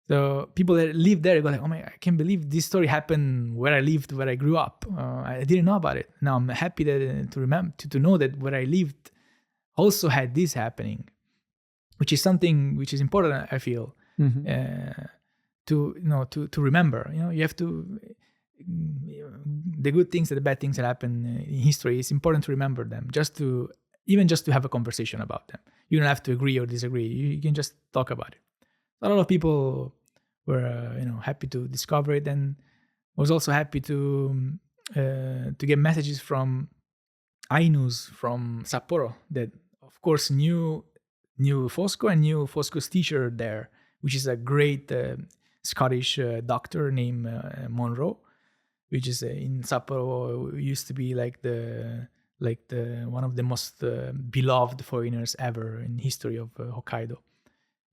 So people that live there go like, oh my, I can't believe this story happened where I lived, where I grew up. I didn't know about it. Now I'm happy that to remember to know that where I lived also had this happening, which is something which is important. I feel to remember. You have to the good things and the bad things that happen in history. It's important to remember them, just to have a conversation about them. You don't have to agree or disagree. You can just talk about it. A lot of people were happy to discover it, and I was also happy to get messages from Ainus from Sapporo that, of course, knew Fosco and knew Fosco's teacher there, which is a great Scottish doctor named Monroe, which is in Sapporo used to be like the one of the most beloved foreigners ever in history of Hokkaido.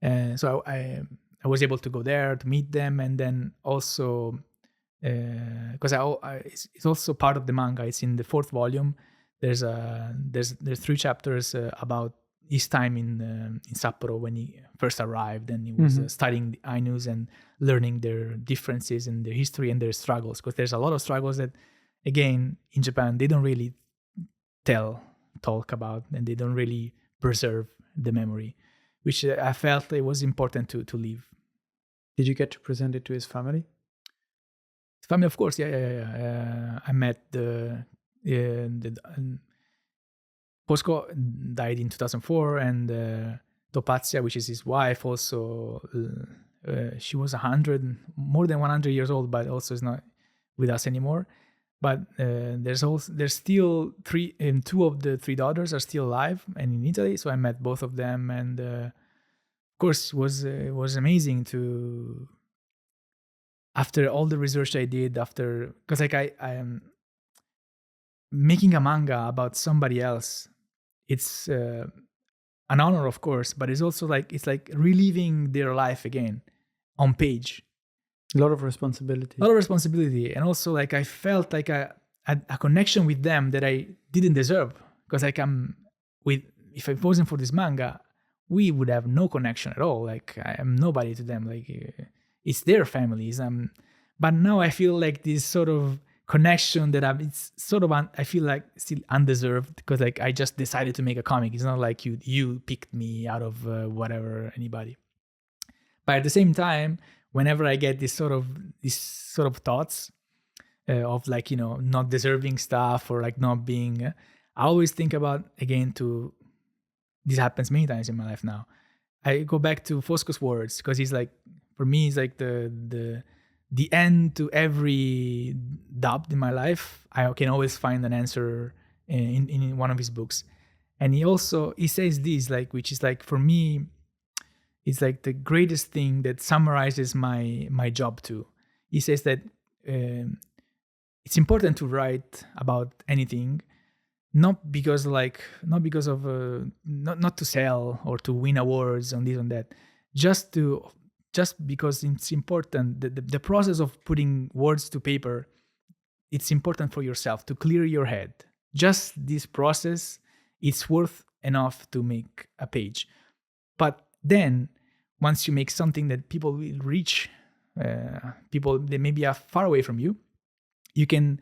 And so I was able to go there to meet them, and then also because it's also part of the manga. It's in the 4th volume. There's 3 chapters about his time in Sapporo when he first arrived, and he was studying the Ainus and learning their differences in their history and their struggles. Because there's a lot of struggles that, again, in Japan they don't really talk about, and they don't really preserve the memory, which I felt it was important to leave. Did you get to present it to his family? His family, of course, yeah. I met Posco died in 2004, and Topazia, which is his wife, also she was more than 100 years old, but also is not with us anymore. But there's still 2 of the 3 daughters are still alive and in Italy. So I met both of them, and of course it was amazing to, after all the research I did, because like I am making a manga about somebody else. It's an honor, of course, but it's also it's like reliving their life again on page. A lot of responsibility. And also like I felt like I had a connection with them that I didn't deserve, because like if it wasn't for this manga, we would have no connection at all. Like I am nobody to them. Like it's their families. But now I feel like this sort of connection that it's sort of I feel like still undeserved, because like I just decided to make a comic. It's not like you picked me out of anybody. But at the same time, whenever I get these sort of thoughts of like not deserving stuff, or like not being, I always think about, again, this happens many times in my life now. I go back to Fosco's words, because he's like, for me, he's like the end to every doubt in my life. I can always find an answer in one of his books. And he says this, like, which is like, for me, it's like the greatest thing that summarizes my job too. He says that it's important to write about anything, not because of not to sell or to win awards on this and that, just because it's important. The process of putting words to paper, it's important for yourself to clear your head. Just this process, it's worth enough to make a page. But then, once you make something that people will reach, people that maybe are far away from you, you can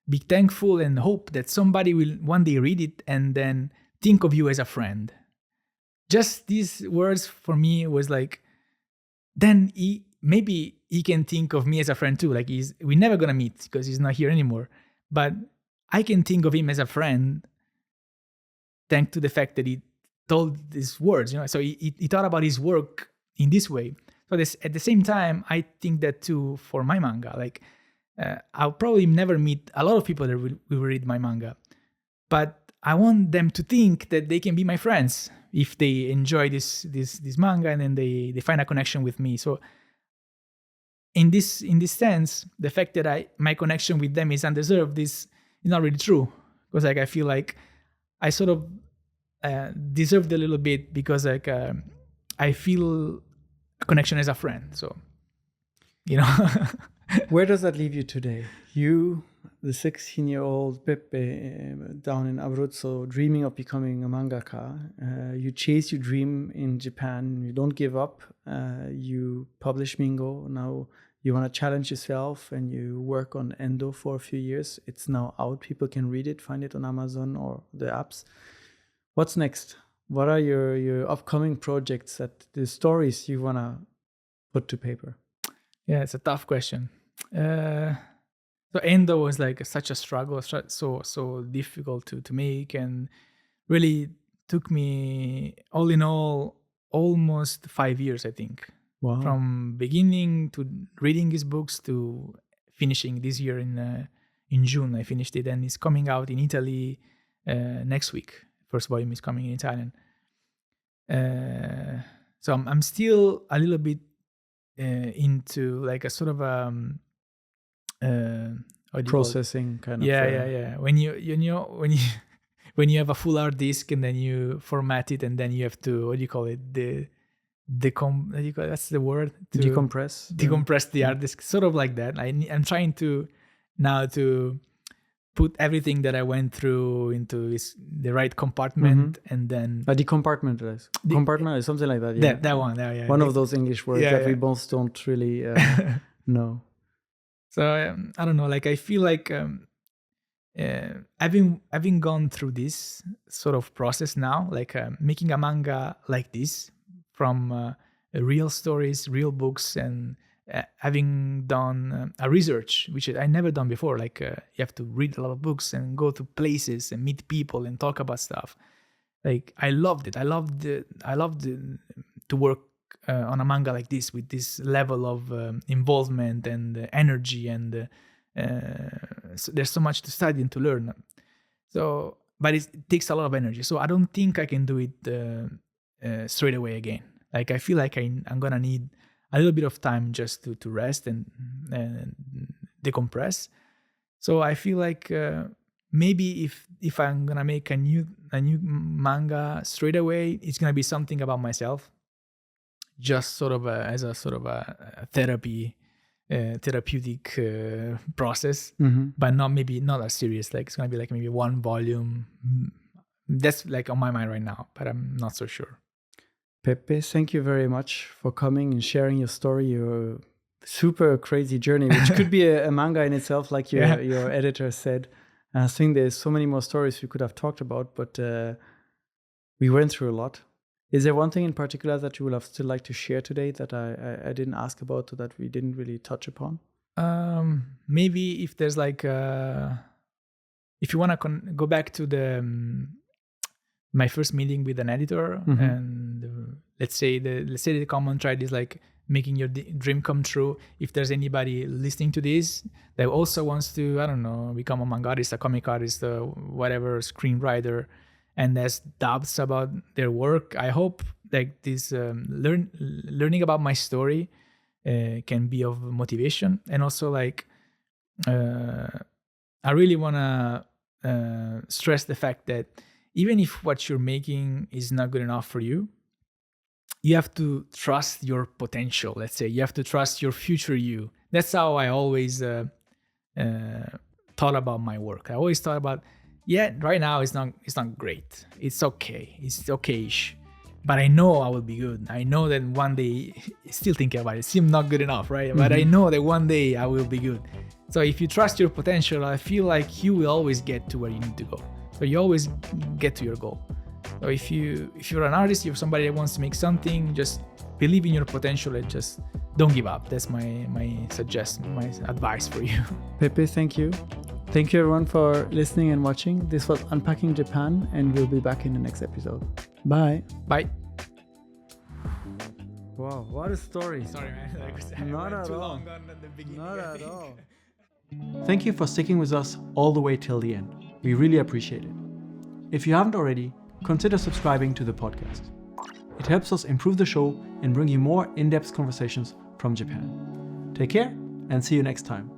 be thankful and hope that somebody will one day read it and then think of you as a friend. Just these words for me was like, then maybe he can think of me as a friend too. Like we're never gonna meet because he's not here anymore, but I can think of him as a friend thanks to the fact that he told these words. So he thought about his work in this way. So at the same time, I think that too for my manga. Like I'll probably never meet a lot of people that will read my manga, but I want them to think that they can be my friends if they enjoy this manga, and then they find a connection with me. So in this sense, the fact that my connection with them is undeserved is not really true, because like I feel like I sort of deserved a little bit, because like I feel a connection as a friend. So Where does that leave you today? You, the 16-year-old Peppe down in Abruzzo, dreaming of becoming a mangaka. You chase your dream in Japan. You don't give up. You publish Mingo. Now you want to challenge yourself, and you work on Endo for a few years. It's now out. People can read it, find it on Amazon or the apps. What's next? What are your upcoming projects, the stories you want to put to paper? Yeah, it's a tough question. So Endo was like such a struggle, so difficult to make, and really took me, all in all, almost 5 years, I think. Wow. From beginning to reading his books to finishing this year in June. I finished it, and it's coming out in Italy next week. First volume is coming in Italian. So I'm still a little bit into like a sort of processing kind of. Yeah. When when you have a full hard disk and then you format it and then you have to, what do you call it? That's the word. Decompress the hard disk. Sort of like that. I'm trying to now to put everything that I went through into the right compartment, and then Decompartmentalize. Compartmentalize, something like that. Yeah. That one. Yeah. One of those English words that we both don't really know. So I don't know. Like I feel like having gone through this sort of process now, like making a manga like this from real stories, real books, and having done a research, which I never done before. Like you have to read a lot of books and go to places and meet people and talk about stuff. Like I loved it. I loved to work on a manga like this with this level of involvement and energy, and so there's so much to study and to learn. So, but it takes a lot of energy. So I don't think I can do it straight away again. Like I feel like I'm gonna need a little bit of time just to rest and decompress. So I feel like maybe if I'm gonna make a new manga straight away, it's gonna be something about myself, just sort of as a sort of a therapeutic process, but not as serious. Like it's gonna be like maybe one volume. That's like on my mind right now, but I'm not so sure. Peppe, thank you very much for coming and sharing your story, your super crazy journey, which could be a manga in itself, like your editor said. And I think there's so many more stories we could have talked about, but we went through a lot. Is there one thing in particular that you would have still like to share today that I didn't ask about, or that we didn't really touch upon? Maybe if there's like, if you want to go back to my first meeting with an editor, and let's say the common thread is like making your dream come true. If there's anybody listening to this that also wants to, I don't know, become a manga artist, a comic artist, whatever, screenwriter, and has doubts about their work, I hope like this learning about my story can be of motivation. And also like I really want to stress the fact that even if what you're making is not good enough for you, you have to trust your potential. Let's say you have to trust your future you. That's how I always thought about my work. I always thought about, right now it's not great. It's okay. It's okay-ish. But I know I will be good. I know that one day, still thinking about it, still not good enough, right? But I know that one day I will be good. So if you trust your potential, I feel like you will always get to where you need to go. So you always get to your goal. So if you're an artist, you're somebody that wants to make something, just believe in your potential and just don't give up. That's my advice for you. Peppe, thank you. Thank you everyone for listening and watching. This was Unpacking Japan, and we'll be back in the next episode. Bye. Bye. Wow, what a story. Sorry, man. Not at too all. long on the beginning. Not at all. Thank you for sticking with us all the way till the end. We really appreciate it. If you haven't already, consider subscribing to the podcast. It helps us improve the show and bring you more in-depth conversations from Japan. Take care and see you next time.